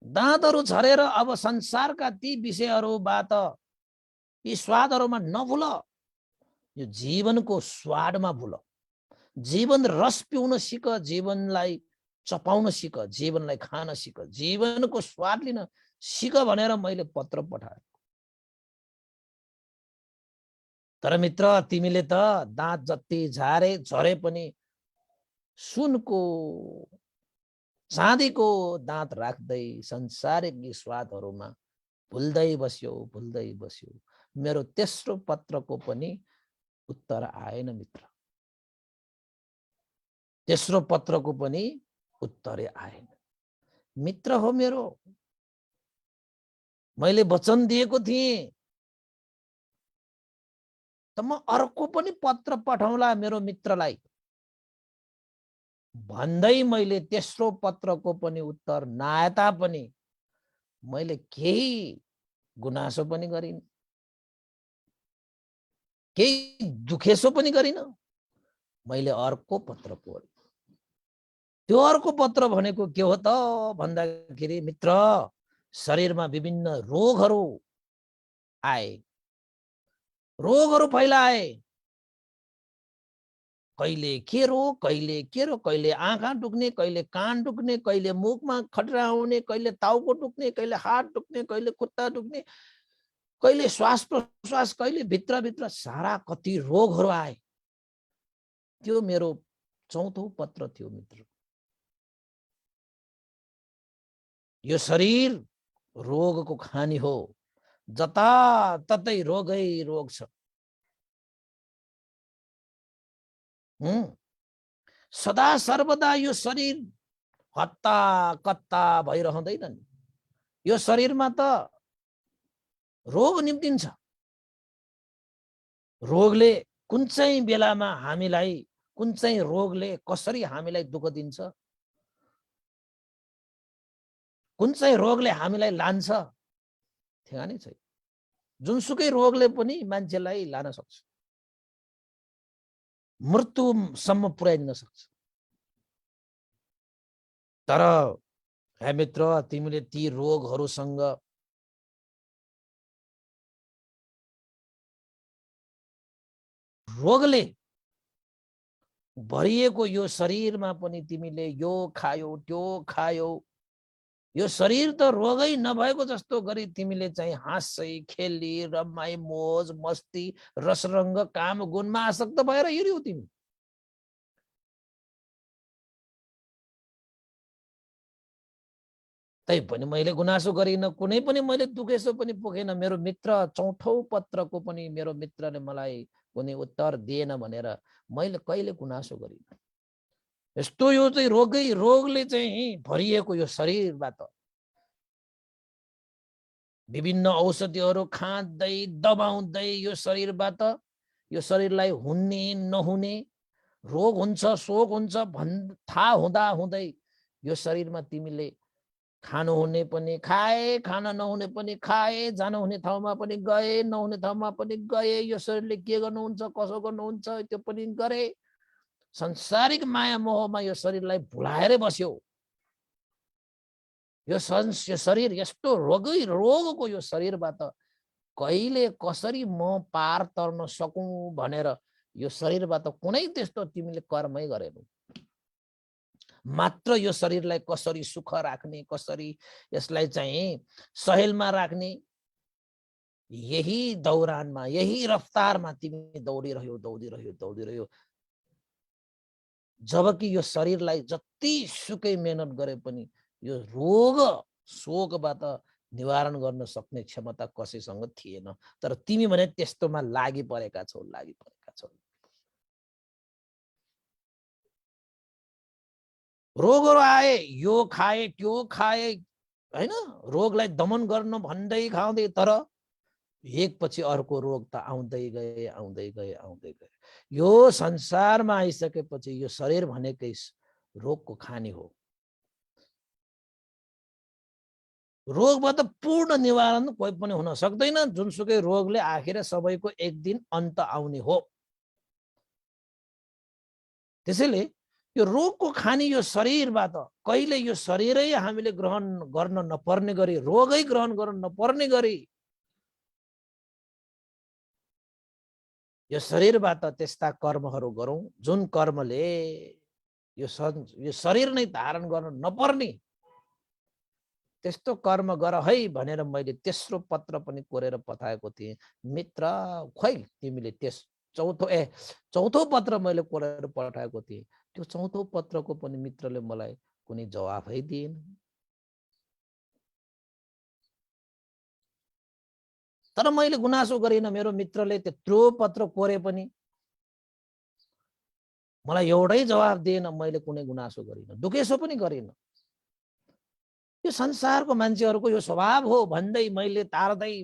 दाँतहरू झरेर अब संसारका ती विषयहरूबाट यी स्वादहरूमा नभुल, यो जीवनको स्वादमा भुल। जीवन रस पिउन सिक, जीवनलाई चपाउन सिक, जीवनलाई खान सिक, जीवनको स्वाद लिन सिक भनेर मैले पत्र पठाएँ। तर मित्र तिमीले त दाँत जति झरे पनि सुनको चाँदीको दाँत राख्दै संसारिक स्वादहरूमा भुल्दै बस्यो। मेरो तेस्रो पत्रको पनि उत्तर आएन मित्र। तेस्रो पत्रको पनि उत्तरै आएन। मित्र हो मेरो, मैले वचन दिएको थिएँ त म अर्को पनि पत्र पठाउँला मेरो मित्रलाई भन्दै मैले तेस्रो पत्रको पनि उत्तर नआए तापनि मैले केही गुनासो पनि गरिन, केही दुखेसो पनि गरिन। मैले अर्को पत्र पढेँ। त्यो अर्को पत्र भनेको के हो त भन्दाखेरि मित्र, शरीरमा विभिन्न रोगहरू आए, रोगहरू फैलाए। कहिले के रोग, कहिले आँखा दुख्ने, कहिले कान दुख्ने, कहिले मुखमा खटरा आउने, कहिले टाउको दुख्ने, कहिले हात दुख्ने, कहिले खुट्टा दुख्ने, कहिले श्वास प्रश्वास, कहिले भित्र सारा कति रोगहरू आए। त्यो मेरो चौथो पत्र थियो मित्र। यो शरीर रोगको खानी हो, जताततै रोगै रोग छ। सदा सर्वदा यो शरीर हत्ता कत्ता भइरहँदैन नि। यो शरीरमा त रोग निम्तिन्छ। रोगले कुन चाहिँ बेलामा हामीलाई, कुन चाहिँ रोगले कसरी हामीलाई दुःख दिन्छ, कुन चाहिँ रोगले हामीलाई लान्छ, ठेगानै छैन। जुनसुकै रोगले पनि मान्छेलाई लान सक्छ, मृत्युसम्म पुर्याइदिन सक्छ। तर हे मित्र, तिमीले ती रोगहरूसँग रोगले भरिएको यो शरीरमा पनि तिमीले यो खायो त्यो खायो, यो शरीर त रोगै नभएको जस्तो गरी तिमीले चाहिँ हाँसै खेली रमाई मोज मस्ती रसरङ्ग काम गुणमा आसक्त भएर हिँड्यौ तिमी। तैपनि मैले गुनासो गरिन, कुनै पनि मैले दुखेसो पनि पुगेन। मेरो मित्र चौथौ पत्रको पनि मेरो मित्रले मलाई कुनै उत्तर दिएन भनेर मैले कहिले गुनासो गरिन। यस्तो यो चाहिँ रोगले चाहिँ भरिएको यो शरीरबाट विभिन्न औषधिहरू खाँदै दबाउँदै यो शरीरबाट, यो शरीरलाई हुने नहुने रोग हुन्छ शोक हुन्छ थाहा हुँदा हुँदै यो शरीरमा तिमीले खानु हुने पनि खाए, खाना नहुने पनि खाए, जानु हुने ठाउँमा पनि गए, नहुने ठाउँमा पनि गए, यो शरीरले के गर्नुहुन्छ कसो गर्नुहुन्छ त्यो पनि गरे। संसारिक माया मोहमा यो शरीरलाई भुलाएरै बस्यो। यो शरीर यस्तो रोगको यो शरीरबाट कहिले कसरी म पार तर्न सकूं भनेर यो शरीरबाट कुनै त्यस्तो तिमीले कर्मै गरेनौ। मात्र यो शरीरलाई कसरी सुख राख्ने, कसरी यसलाई चाहिँ सहेलमा राख्ने, यही दौरानमा, यही रफ्तारमा तिमी दौडिरह्यो। जबकि यो शरीरलाई जति सुकै मेहनत गरे पनि यो रोग शोकबाट निवारण गर्न सक्ने क्षमता कसैसँग थिएन। तर तिमी भने त्यस्तोमा लागि परेका छौ। रोगहरू आए, यो खाए त्यो खाए हैन, रोगलाई दमन गर्न भन्दै खाउँदै, तर एकपछि अर्को रोग त आउँदै गए। यो संसारमा आइसकेपछि यो शरीर भनेकै रोगको खानी हो। रोगबाट पूर्ण निवारण कोही पनि हुन सक्दैन। जुनसुकै रोगले आखिर सबैको एक दिन अन्त आउने हो। त्यसैले यो रोगको खानी यो शरीरबाट कहिले यो शरीरै हामीले ग्रहण गर्न नपर्ने गरी, रोगै ग्रहण गर्न नपर्ने गरी यो शरीरबाट त्यस्ता कर्महरू गरौँ जुन कर्मले यो शरीर नै धारण गर्न नपर्ने त्यस्तो कर्म गर है भनेर मैले तेस्रो पत्र पनि कोरेर पठाएको थिएँ। मित्र खोइ तिमीले त्यस चौथो पत्र मैले कोरेर पठाएको थिएँ, त्यो चौथो पत्रको पनि मित्रले मलाई कुनै जवाफै दिएन। तर मैले गुनासो गरिन। मेरो मित्रले त्यत्रो पत्र कोरे पनि मलाई एउटै जवाफ दिएन। मैले कुनै गुनासो गरिन, दुखेसो पनि गरिन। यो संसारको मान्छेहरूको यो स्वभाव हो भन्दै मैले तार्दै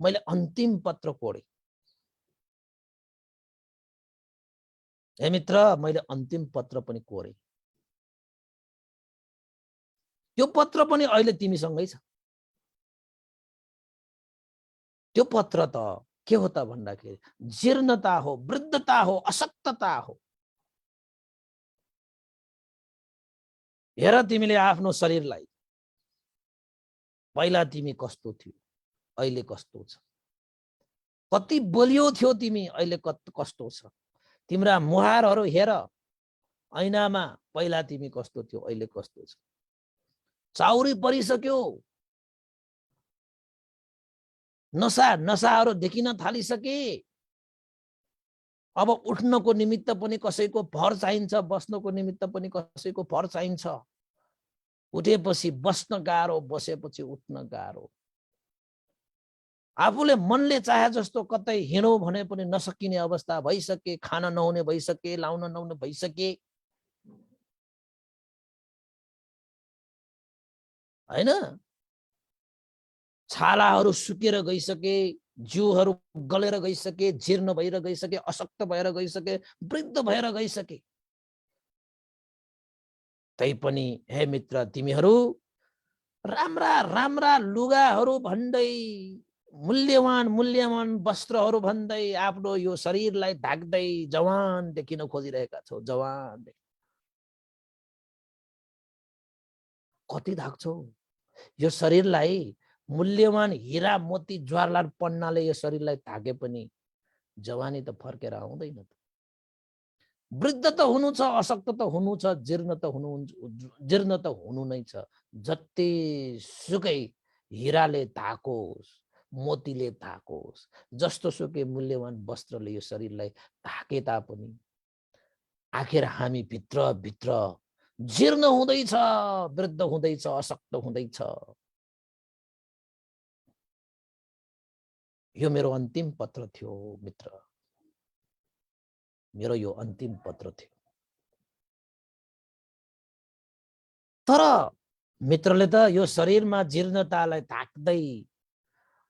मैले अन्तिम पत्र कोडे। हे मित्र, मैले अन्तिम पत्र पनि कोरे। त्यो पत्र पनि अहिले तिमीसँगै छ। त्यो पत्र त के हो त भन्दाखेरि जीर्णता हो, वृद्धता हो, अशक्तता हो। हेर तिमीले आफ्नो शरीरलाई, पहिला तिमी कस्तो थियो, अहिले कस्तो छ। कति बलियो थियो तिमी, अहिले कस्तो छ। तिम्रा मुहारहरू हेर ऐनामा, पहिला तिमी कस्तो थियो, अहिले कस्तो छ। चाउरी परिसक्यो, नसाहरू देखिन थालिसके। अब उठ्नको निमित्त पनि कसैको भर चाहिन्छ, बस्नको निमित्त पनि कसैको भर चाहिन्छ। उठेपछि बस्न गाह्रो, बसेपछि उठ्न गाह्रो। आफूले मनले चाहे जस्तो कतै हिँडौँ भने पनि नसकिने अवस्था भइसके, खान नहुने भइसके, लाउन नहुने भइसके हैन। छालाहरू सुकेर गइसके, जिउहरू गलेर गइसके, जीर्ण भएर गइसके, अशक्त भएर गइसके, वृद्ध भएर गइसके। तैपनि हे मित्र, तिमीहरू राम्रा राम्रा लुगाहरू भन्दै, मूल्यवान मूल्यवान वस्त्रहरू भन्दै आफ्नो यो शरीरलाई ढाक्दै जवान देखिन खोजिरहेका छौ। जवान कति ढाक्छौ? यो शरीरलाई मूल्यवान हीरा मोती ज्वारलाल पन्नाले यो शरीरलाई ढाके पनि जवानी त फर्केर आउँदैन। वृद्ध त हुनु छ, अशक्त त हुनु छ, जीर्ण त हुनु नै छ। जति सुकै हीराले ढाकोस्, मोतीले ढाकोस्, जस्तो सुकै मूल्यवान वस्त्रले यो शरीरलाई ढाके तापनि आखिर हामी भित्र भित्र जीर्ण हुँदैछ, वृद्ध हुँदैछ, अशक्त हुँदैछ। यो मेरो अन्तिम पत्र थियो मित्र, मेरो यो अन्तिम पत्र थियो। तर मित्रले त यो शरीरमा जीर्णतालाई ढाक्दै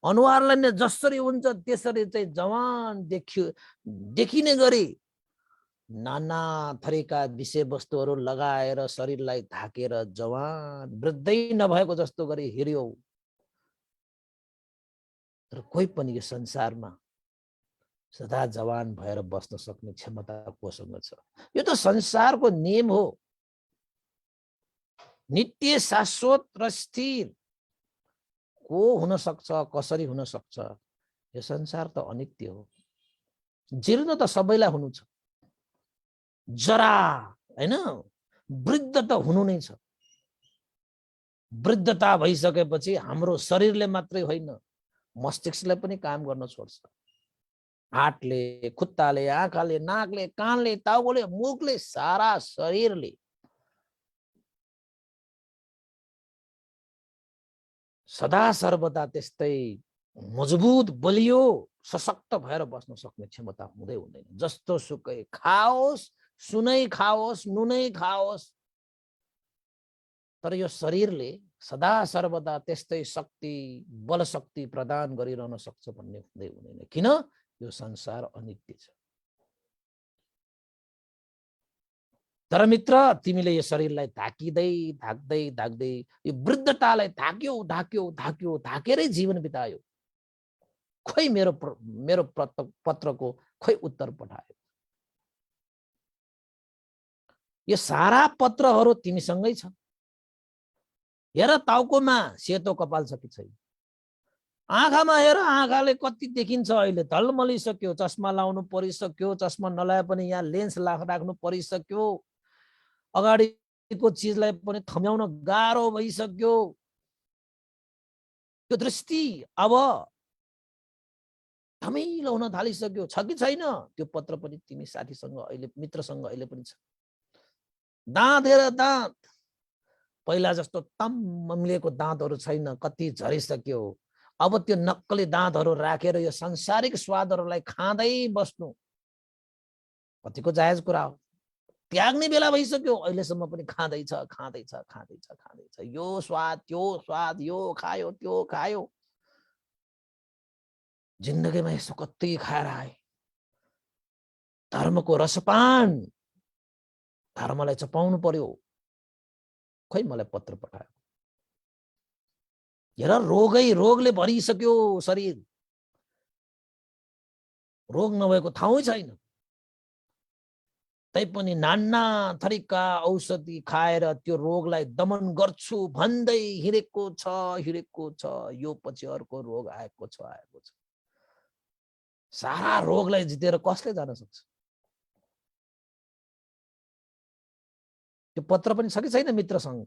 अनुहारलाई नै जसरी हुन्छ त्यसरी चाहिँ जवान देखिने गरी नाना थरीका विषयवस्तुहरू लगाएर शरीरलाई ढाकेर जवान वृद्धै नभएको जस्तो गरी हिँड्यौ। तर कोही पनि यो संसारमा सदा जवान भएर बस्न सक्ने क्षमता कोसँग छ? यो त संसारको नियम हो। नित्य, शाश्वत र स्थिर को हुन सक्छ, कसरी हुन सक्छ? यो संसार त अनित्य हो। जीर्ण त सबैलाई हुनु छ, जरा हैन, वृद्ध त हुनु नै छ। वृद्धता भइसकेपछि हाम्रो शरीरले मात्रै होइन, मस्तिष्कले पनि काम गर्न छोड्छ। हातले, खुट्टाले, आँखाले, नाकले, कानले, टाउकोले, मुखले, सारा शरीरले सदा सर्वदा त्यस्तै मजबुत, बलियो, सशक्त भएर बस्न सक्ने क्षमता हुँदै हुँदैन। जस्तो सुकै खाओस्, सुनै खाओस्, नुनै खाओस्, तर यो शरीरले सदा सर्वदा त्यस्तै शक्ति, बल शक्ति प्रदान गरिरहन सक्छ भन्ने हुँदै हुँदैन। किन? यो संसार अनित्य छ। तर मित्र, तिमीले यो शरीरलाई ढाकिँदै ढाक्दै ढाक्दै यो वृद्धतालाई ढाक्यौ ढाक्यौ ढाक्यौ ढाकेरै जीवन बितायो। खोइ मेरो पत्रको खोइ उत्तर पठायो? यो सारा पत्रहरू तिमीसँगै छ। हेर टाउकोमा सेतो कपाल छ कि छैन? आँखामा हेर, आँखाले कति देखिन्छ अहिले, ढलमलिसक्यो, चस्मा लाउनु परिसक्यो, चस्मा नलाए पनि यहाँ लेन्स राख्नु परिसक्यो, अगाडिको चिजलाई पनि थम्याउन गाह्रो भइसक्यो। त्यो दृष्टि अब धमिलो हुन थालिसक्यो। छ कि छैन? त्यो पत्र पनि तिमी साथीसँग अहिले, मित्रसँग अहिले पनि छ। दाँत हेर, दाँत पहिला जस्तो तम्म मिलेको दाँतहरू छैन, कति झरिसक्यो। अब त्यो नक्कली दाँतहरू राखेर यो सांसारिक स्वादहरूलाई खाँदै बस्नु कतिको जायज कुरा हो? त्याग्ने बेला भइसक्यो, अहिलेसम्म पनि खाँदैछ खाँदैछ खाँदैछ खाँदैछ। यो स्वाद, त्यो स्वाद, यो खायो, त्यो खायो। जिन्दगीमा यसो कति खाएर आए। धर्मको रसपान, धर्मलाई चपाउनु पर्यो। खोइ मलाई पत्र पठायो। हेर, रोगले भरिसक्यो शरीर, रोग नभएको ठाउँै छैन। तैपनि नाना थरीका औषधि खाएर त्यो रोगलाई दमन गर्छु भन्दै हिँडेको छ। यो पछि अर्को रोग आएको छ। सारा रोगलाई जितेर कसले जान सक्छ? त्यो पत्र पनि छ कि छैन मित्रसँग?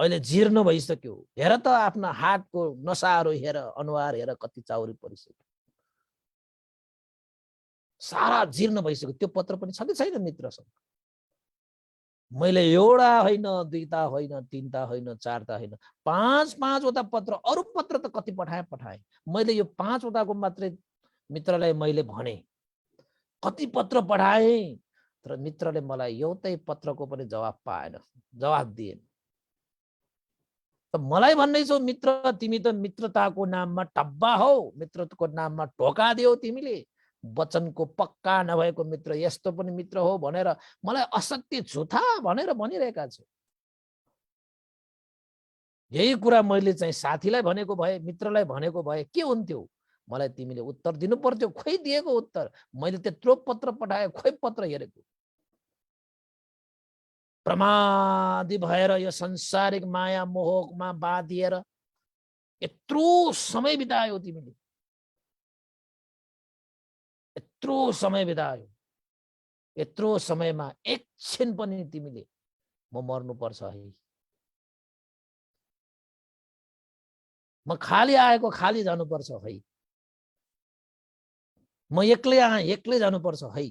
अहिले जीर्ण भइसक्यो। हेर त आफ्ना हातको नसाहरू हेर, अनुहार हेर, कति चाउरी परिसक्यो, सारा जीर्ण भइसक्यो। त्यो पत्र पनि छ कि छैन मित्रसँग? मैले एउटा होइन, दुईटा होइन, तीनटा होइन, चारटा होइन, पाँचवटा पत्र, अरू पत्र त कति पठाए। मैले यो 5वटाको मात्रै मित्रलाई मैले भने, कति पत्र पठाए, तर मित्रले मलाई एउटै पत्रको पनि जवाब पाएन, जवाब दिएन। त मलाई भन्दै छौ मित्र, तिमी त मित्रताको नाममा टब्बा हौ, मित्रको नाममा ढोका दियौ तिमीले, वचनको पक्का नभएको मित्र यस्तो पनि मित्र हो भनेर मलाई असत्य झुठा भनेर भनिरहेका छौ। यही कुरा मैले चाहिँ साथीलाई भनेको भए, मित्रलाई भनेको भए के हुन्थ्यो? मलाई तिमीले उत्तर दिनु पर्थ्यो। खोइ दिएको उत्तर? मैले त्यत्रो पत्र पठाए, खोइ पत्र हेरेको? प्रमादी भएर यो संसारिक माया मोहमा बाँधिएर यत्रो समय बितायो तिमीले, यत्रो समय बितायो। यत्रो समयमा एकछिन पनि तिमीले म मर्नुपर्छ है, म खाली आएको खाली जानुपर्छ है, म एक्लै आएँ एक्लै जानुपर्छ है,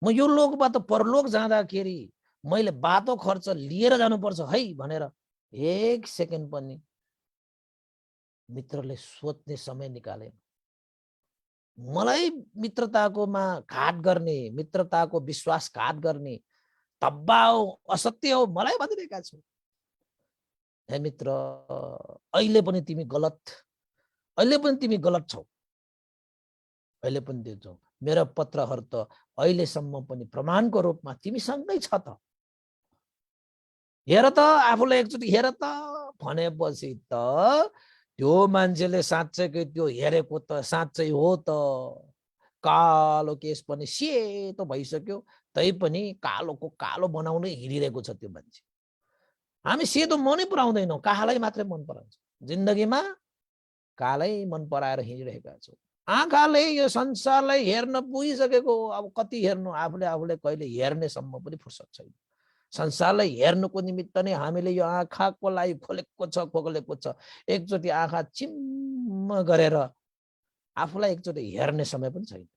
म यो लोकबाट परलोक जाँदाखेरि मैले बाटो खर्च लिएर जानुपर्छ है भनेर एक सेकेन्ड पनि मित्रले सोच्ने समय निकालेन। मलाई मित्रताकोमा घात गर्ने, मित्रताको विश्वासघात गर्ने, धब्बा हो, असत्य हो मलाई भनिरहेका छौ। हे मित्र, अहिले पनि तिमी गलत, अहिले पनि तिमी गलत छौ, अहिले पनि दिन्छौ। मेरो पत्रहरू त अहिलेसम्म पनि प्रमाणको रूपमा तिमीसँगै छ त। हेर त, आफूलाई एकचोटि हेर त भनेपछि त त्यो मान्छेले साँच्चैकै त्यो हेरेको त साँच्चै हो त। कालो केस पनि सेतो भइसक्यो, तै पनि कालोको कालो बनाउनै हिँडिरहेको छ त्यो मान्छे। हामी सेतो मनै पराउँदैनौँ, कालै मात्रै मन पराउँछ। जिन्दगीमा कालै मन पराएर हिँडिरहेका छौँ। आँखाले यो संसारलाई हेर्न पुगिसकेको हो। अब कति हेर्नु, आफूले आफूले कहिले हेर्नेसम्म पनि फुर्सद छैन। संसारलाई हेर्नुको निमित्त नै हामीले यो आँखाको लागि खोलेको छ, खोलेको छ। एकचोटि आँखा चिम्म गरेर आफूलाई एकचोटि हेर्ने समय पनि छैन।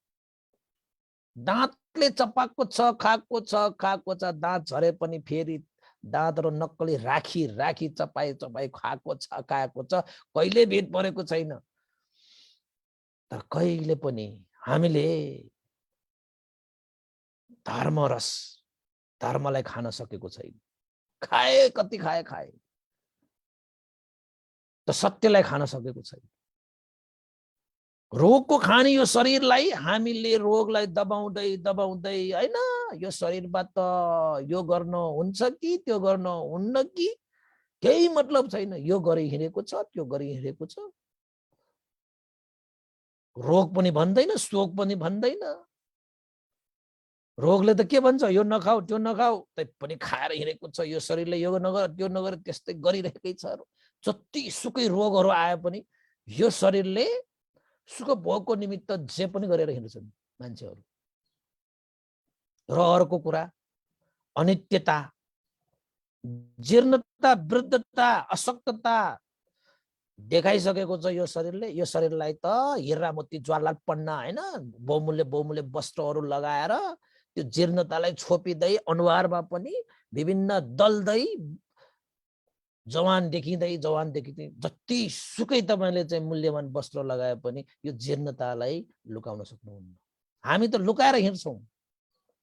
दाँतले चपाएको छ, खाएको छ, खाएको छ, दाँत झरे पनि फेरि दाँतहरू नक्कली राखी राखी चपाई चपाई खाएको छ, खाएको छ, कहिले भेट परेको छैन। तर कहिले पनि हामीले धर्मरस, धर्मलाई खान सकेको छैन। खाए कति खाए खाए, त सत्यलाई खान सकेको छैन। रोगको खानी यो शरीरलाई हामीले रोगलाई दबाउँदै दबाउँदै हैन, यो शरीरबाट यो गर्न हुन्छ कि त्यो गर्न हुन्न कि केही मतलब छैन। यो गरी हिँडेको छ, त्यो गरी हिँडेको छ। रोग पनि भन्दैन, शोक पनि भन्दैन। रोगले त के भन्छ, यो नखाऊ त्यो नखाऊ, तै पनि खाएर हिँडेको छ। यो शरीरले यो नगर त्यो नगर त्यस्तै गरिरहेकै छ। जति सुकै रोगहरू आए पनि यो शरीरले सुख भोगको निमित्त जे पनि गरेर हिँड्छन् मान्छेहरू। र अर्को कुरा, अनित्यता, जीर्णता, वृद्धता, अशक्तता देखाइसकेको छ यो शरीरले। यो शरीरलाई त हिरा मोती ज्वालाल पन्ना हैन, बहुमूल्य बहुमूल्य वस्त्रहरू लगाएर त्यो जीर्णतालाई छोपिँदै अनुहारमा पनि विभिन्न दल्दै जवान देखिँदै जवान देखिँदै जति सुकै तपाईँले चाहिँ मूल्यवान वस्त्र लगाए पनि यो जीर्णतालाई लुकाउन सक्नुहुन्न। हामी त लुकाएर हिँड्छौँ,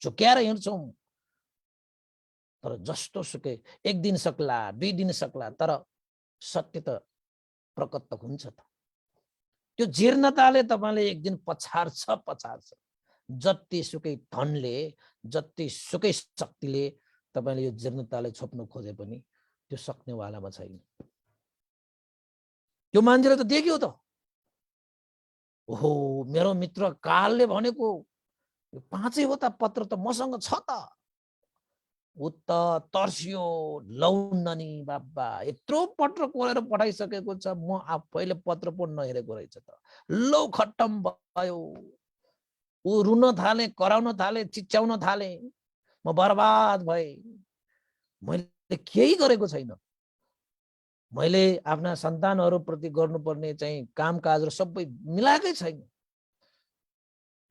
झुक्याएर हिँड्छौँ। तर जस्तो सुकै एक दिन सक्ला, 2 दिन सक्ला, तर सत्य त प्रकट त हुन्छ त। त्यो जीर्णताले तपाईँले एक दिन पछार्छ पछार्छ। जति सुकै धनले, जति सुकै शक्तिले तपाईँले यो जीर्णतालाई छोप्न खोजे पनि त्यो सक्नेवालामा छैन। त्यो मान्छेले त देख्यो त, ओहो मेरो मित्र कालले भनेको 5वटा पत्र त मसँग छ त। ऊ त तर्सियो, लौन्न नि बाबा, यत्रो पत्र कोरेर पठाइसकेको छ, म आफैले पत्र पो नहेरेको रहेछ त। लौ खट्टम भयो। ऊ रुन थाले, कराउन थाले, चिच्याउन थाले, म बर्बाद भए। मैले केही गरेको छैन। मैले आफ्ना सन्तानहरूप्रति गर्नुपर्ने चाहिँ कामकाजहरू सबै मिलाएकै छैन।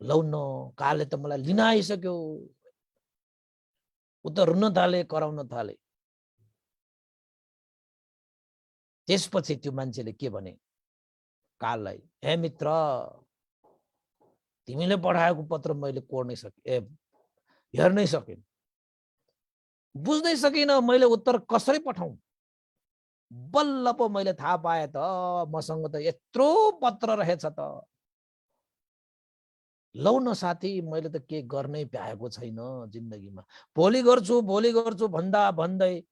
लौन कालले त मलाई लिन आइसक्यो। ऊ त रुन थाले, कराउन थाले। त्यसपछि त्यो मान्छेले के भने काललाई, हे मित्र, तिमीले पठाएको पत्र मैले कोर्नै सके, हेर्नै सकेन। बुझ्नै सकिनँ मैले उत्तर कसरी पठाउँ। बल्ल पो मैले थाहा पाएँ त मसँग त यत्रो पत्र रहेछ त। लौ न साथी, मैले त के गर्नै पाएको छैन जिन्दगीमा। भोलि गर्छु भन्दा भन्दै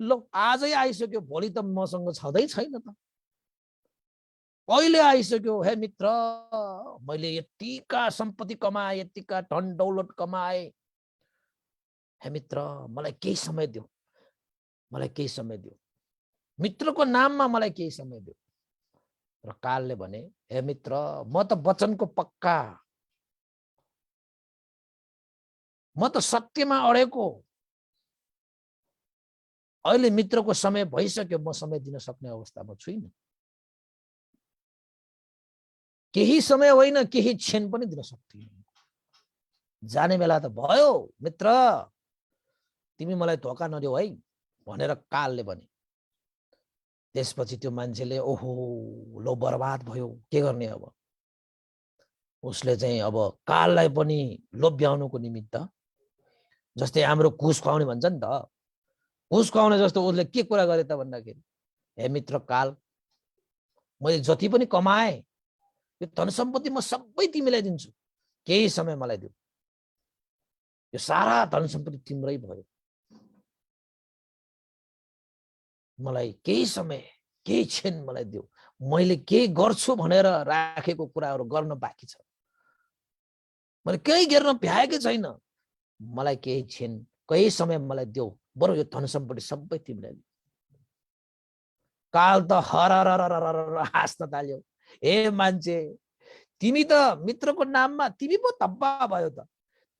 लौ आजै आइसक्यो, भोलि त मसँग छँदै छैन त। कहिले आइसक्यो हे मित्र, मैले यतिका सम्पत्ति कमाए, यतिका धन दौलत कमाए। हे मित्र, मलाई केही समय दियो, मलाई केही समय दियो, मित्रको नाममा मलाई केही समय दियो। र कालले भने, हे मित्र, म त वचनको पक्का, म त सत्यमा अडेको। अहिले मित्रको समय भइसक्यो, म समय दिन सक्ने अवस्थामा छुइनँ। केही समय होइन, केही क्षण पनि दिन सक्दिनँ। जाने बेला त भयो मित्र, तिमी मलाई धोका नदेऊ है भनेर कालले भने। त्यसपछि त्यो मान्छेले ओहो लो बर्बाद भयो, के गर्ने अब। उसले चाहिँ अब काललाई पनि लोभ्याउनुको निमित्त, जस्तै हाम्रो घुस खुवाउने भन्छ नि त, घुस खुवाउने जस्तो उसले के कुरा गरे त भन्दाखेरि, हे मित्र काल, मैले जति पनि कमाए यो धन सम्पत्ति म सबै तिमीलाई दिन्छु, केही समय मलाई दिऊ। यो सारा धन सम्पत्ति तिम्रै भयो, मलाई केही समय, केही क्षण मलाई दिऊ। मैले के गर्छु भनेर राखेको कुराहरू गर्न बाँकी छ, मैले केही गर्न भ्याएकै छैन। मलाई केही क्षण, केही समय मलाई देऊ, बरु यो धन सम्पत्ति सबै तिमीलाई दिऊ। काल त हर हाँस्न थाल्यो। हे मान्छे, तिमी त मित्रको नाममा तिमी पो धब्बा भयो त।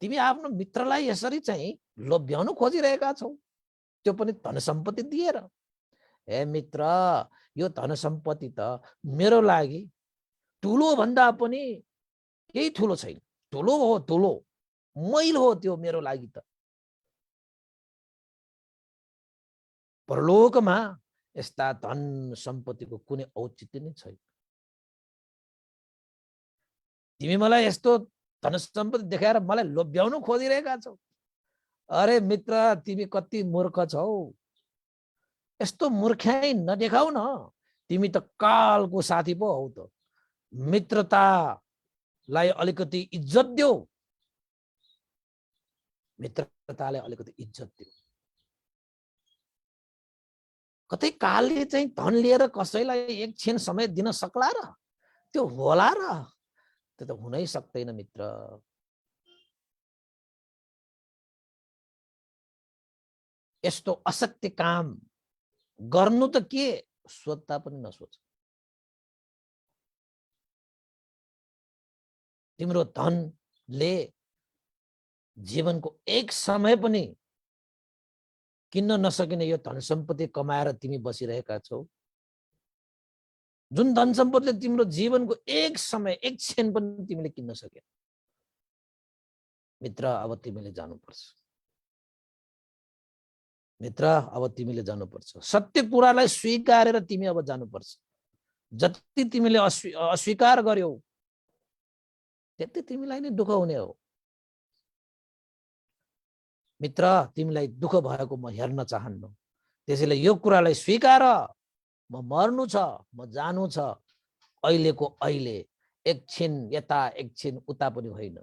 तिमी आफ्नो मित्रलाई यसरी चाहिँ लोभ्याउनु खोजिरहेका छौ, त्यो पनि धन सम्पत्ति दिएर। हे मित्र, यो धन सम्पत्ति त मेरो लागि ठुलो भन्दा पनि केही ठुलो छैन, ठुलो हो, ठुलो मैल हो त्यो मेरो लागि त। परलोकमा यस्ता धन सम्पत्तिको कुनै औचित्य नै छैन। तिमी मलाई यस्तो धन सम्पत्ति देखाएर मलाई लोभ्याउनु खोजिरहेका छौ। अरे मित्र, तिमी कति मूर्ख छौ, यस्तो मूर्ख्याइ नदेखाउ न। तिमी त कालको साथी पो हौ त। मित्रतालाई अलिकति इज्जत देऊ, मित्रतालाई अलिकति इज्जत देऊ। कतै कालले चाहिँ धन लिएर कसैलाई एक क्षण समय दिन सक्ला र? त्यो होला र? त्यो त हुनै सक्दैन मित्र। यस्तो असत्य काम गर्नु त के सोच्दा पनि नसोच। तिम्रो धनले जीवनको एक समय पनि किन्न नसकिने यो धन सम्पत्ति कमाएर तिमी बसिरहेका छौ, जुन धन सम्पत्तिले तिम्रो जीवनको एक समय, एक क्षण पनि तिमीले किन्न सके। मित्र, अब तिमीले जानुपर्छ। मित्र, अब तिमीले जानुपर्छ। सत्य कुरालाई स्वीकारेर तिमी अब जानुपर्छ। जति तिमीले अस्वीकार गर्यौ त्यति तिमीलाई नै दुःख हुने हो। मित्र, तिमीलाई दुःख भएको म हेर्न चाहन्न, त्यसैले यो कुरालाई स्वीकार। म मर्नु छ, म जानु छ, अहिलेको अहिले, एकछिन यता एकछिन उता पनि होइन।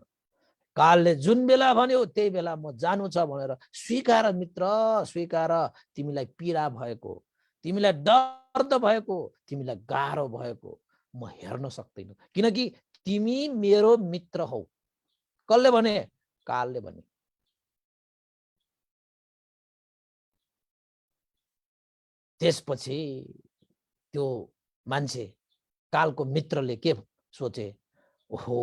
कालले जुन बेला भन्यो त्यही बेला म जानु छ भनेर स्वीकार मित्र, स्वीकार। तिमीलाई पीडा भएको, तिमीलाई दर्द भएको, तिमीलाई गाह्रो भएको म हेर्न सक्दैन, किनकि तिमी मेरो मित्र हौ। कसले भने? कालले भने। त्यसपछि त्यो मान्छे, कालको मित्रले के सोचे, ओहो,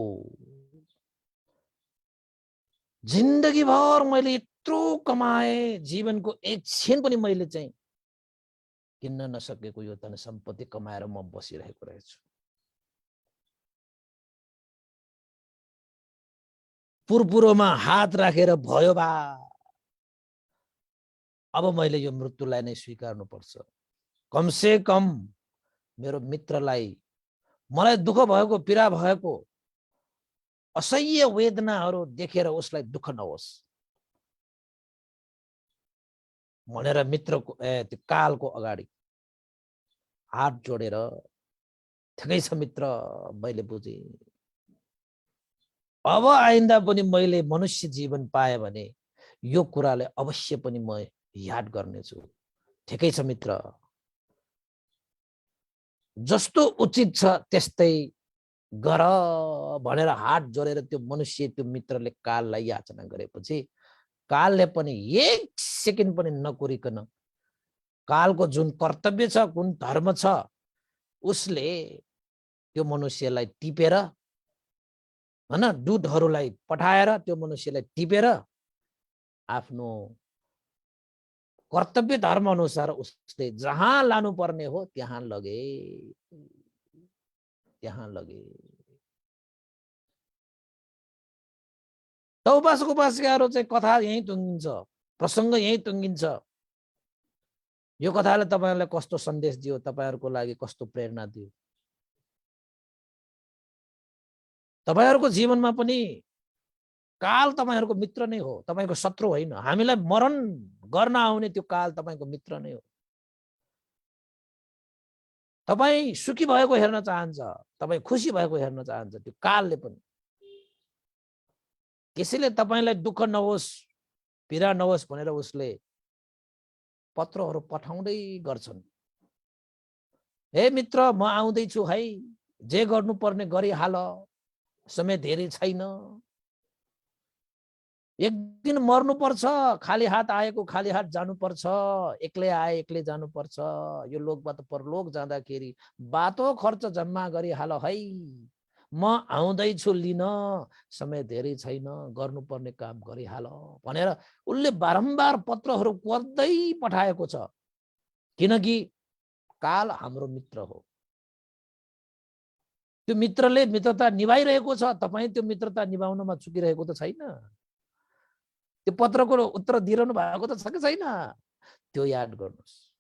जिन्दगीभर मैले यत्रो कमाए, जीवनको एक क्षण पनि मैले चाहिँ किन्न नसकेको यो धन सम्पत्ति कमाएर म बसिरहेको रहेछु। पुरपुरोमा हात राखेर भयो बा, अब मैले यो मृत्युलाई नै स्वीकार्नुपर्छ। कमसे कम मेरो मित्रलाई, मलाई दुःख भएको, पीडा भएको, असह्य वेदनाहरू देखेर उसलाई दुःख नहोस्। भनेर मित्रको त्यो कालको अगाडि हात जोडेर, ठिकै छ मित्र, मैले बुझेँ, अब आइन्दा पनि मैले मनुष्य जीवन पाएँ भने यो कुराले अवश्य पनि म याद गर्नेछु। ठिकै छ मित्र, जस्तो उचित छ त्यस्तै गर भनेर हात जोडेर त्यो मनुष्य, त्यो मित्रले काललाई याचना गरेपछि कालले पनि एक सेकेन्ड पनि नकुरिकन कालको जुन कर्तव्य छ, कुन धर्म छ, उसले त्यो मनुष्यलाई टिपेर, हैन, दूतहरूलाई पठाएर त्यो मनुष्यलाई टिपेर आफ्नो कर्तव्य धर्म अनुसार उसले जहाँ लानुपर्ने हो त्यहाँ लगे, त्यहाँ लगे। त उपासक उपासिकाहरू चाहिँ कथा यहीँ टुङ्गिन्छ, प्रसङ्ग यहीँ टुङ्गिन्छ। यो कथाले तपाईँहरूलाई कस्तो सन्देश दियो, तपाईँहरूको लागि कस्तो प्रेरणा दियो? तपाईँहरूको जीवनमा पनि काल तपाईँहरूको मित्र नै हो, तपाईँको शत्रु होइन। हामीलाई मरण गर्न आउने त्यो काल तपाईँको मित्र नै हो। तपाईँ सुखी भएको हेर्न चाहन्छ, तपाईँ खुसी भएको हेर्न चाहन्छ, त्यो कालले पनि। त्यसैले तपाईँलाई दुःख नहोस्, पीडा नहोस् भनेर उसले पत्रहरू पठाउँदै गर्छन्। हे मित्र, म आउँदैछु है, जे गर्नुपर्ने गरिहाल, समय धेरै छैन, एक दिन मर्नुपर्छ, खाली हात आएको खाली हात जानुपर्छ, एक्लै आए एक्लै जानुपर्छ। यो लोकबाट परलोक जाँदाखेरि बाटो खर्च जम्मा गरिहाल है, म आउँदैछु लिन, समय धेरै छैन, गर्नुपर्ने काम गरिहाल भनेर उसले बारम्बार पत्रहरू गर्दै पठाएको छ। किनकि काल हाम्रो मित्र हो। त्यो मित्रले मित्रता निभाइरहेको छ, तपाईँ त्यो मित्रता निभाउनमा चुकिरहेको त छैन। त्यो पत्रको उत्तर दिइरहनु भएको त छ कि छैन, त्यो याद गर्नुहोस्।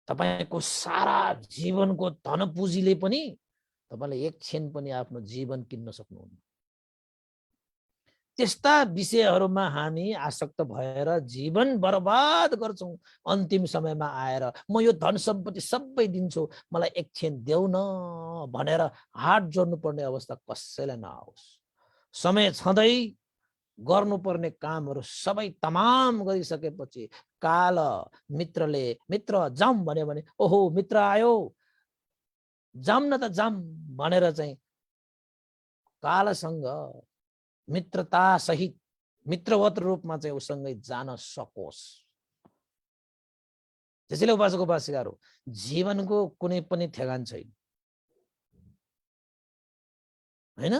तपाईँको सारा जीवनको धन पुँजीले पनि तपाईँले एक क्षण पनि आफ्नो जीवन किन्न सक्नुहुन्न। त्यस्ता विषयहरूमा हामी आसक्त भएर जीवन बर्बाद गर्छौँ। अन्तिम समयमा आएर म यो धन सम्पत्ति सबै दिन्छु, मलाई एक क्षण देऊ न भनेर हात जोड्नुपर्ने अवस्था कसैलाई नआओस्। समय छँदै गर्नुपर्ने कामहरू सबै तमाम गरिसकेपछि काल मित्रले मित्र जाऊँ भन्यो भने ओहो मित्र आयो, जाऊँ न त जाऊँ भनेर चाहिँ कालसँग मित्रता सहित मित्रवत रूपमा चाहिँ उसँगै जान सकोस्। त्यसैले उपासक उपासिकाहरू, जीवनको कुनै पनि ठेगान छैन, हैन?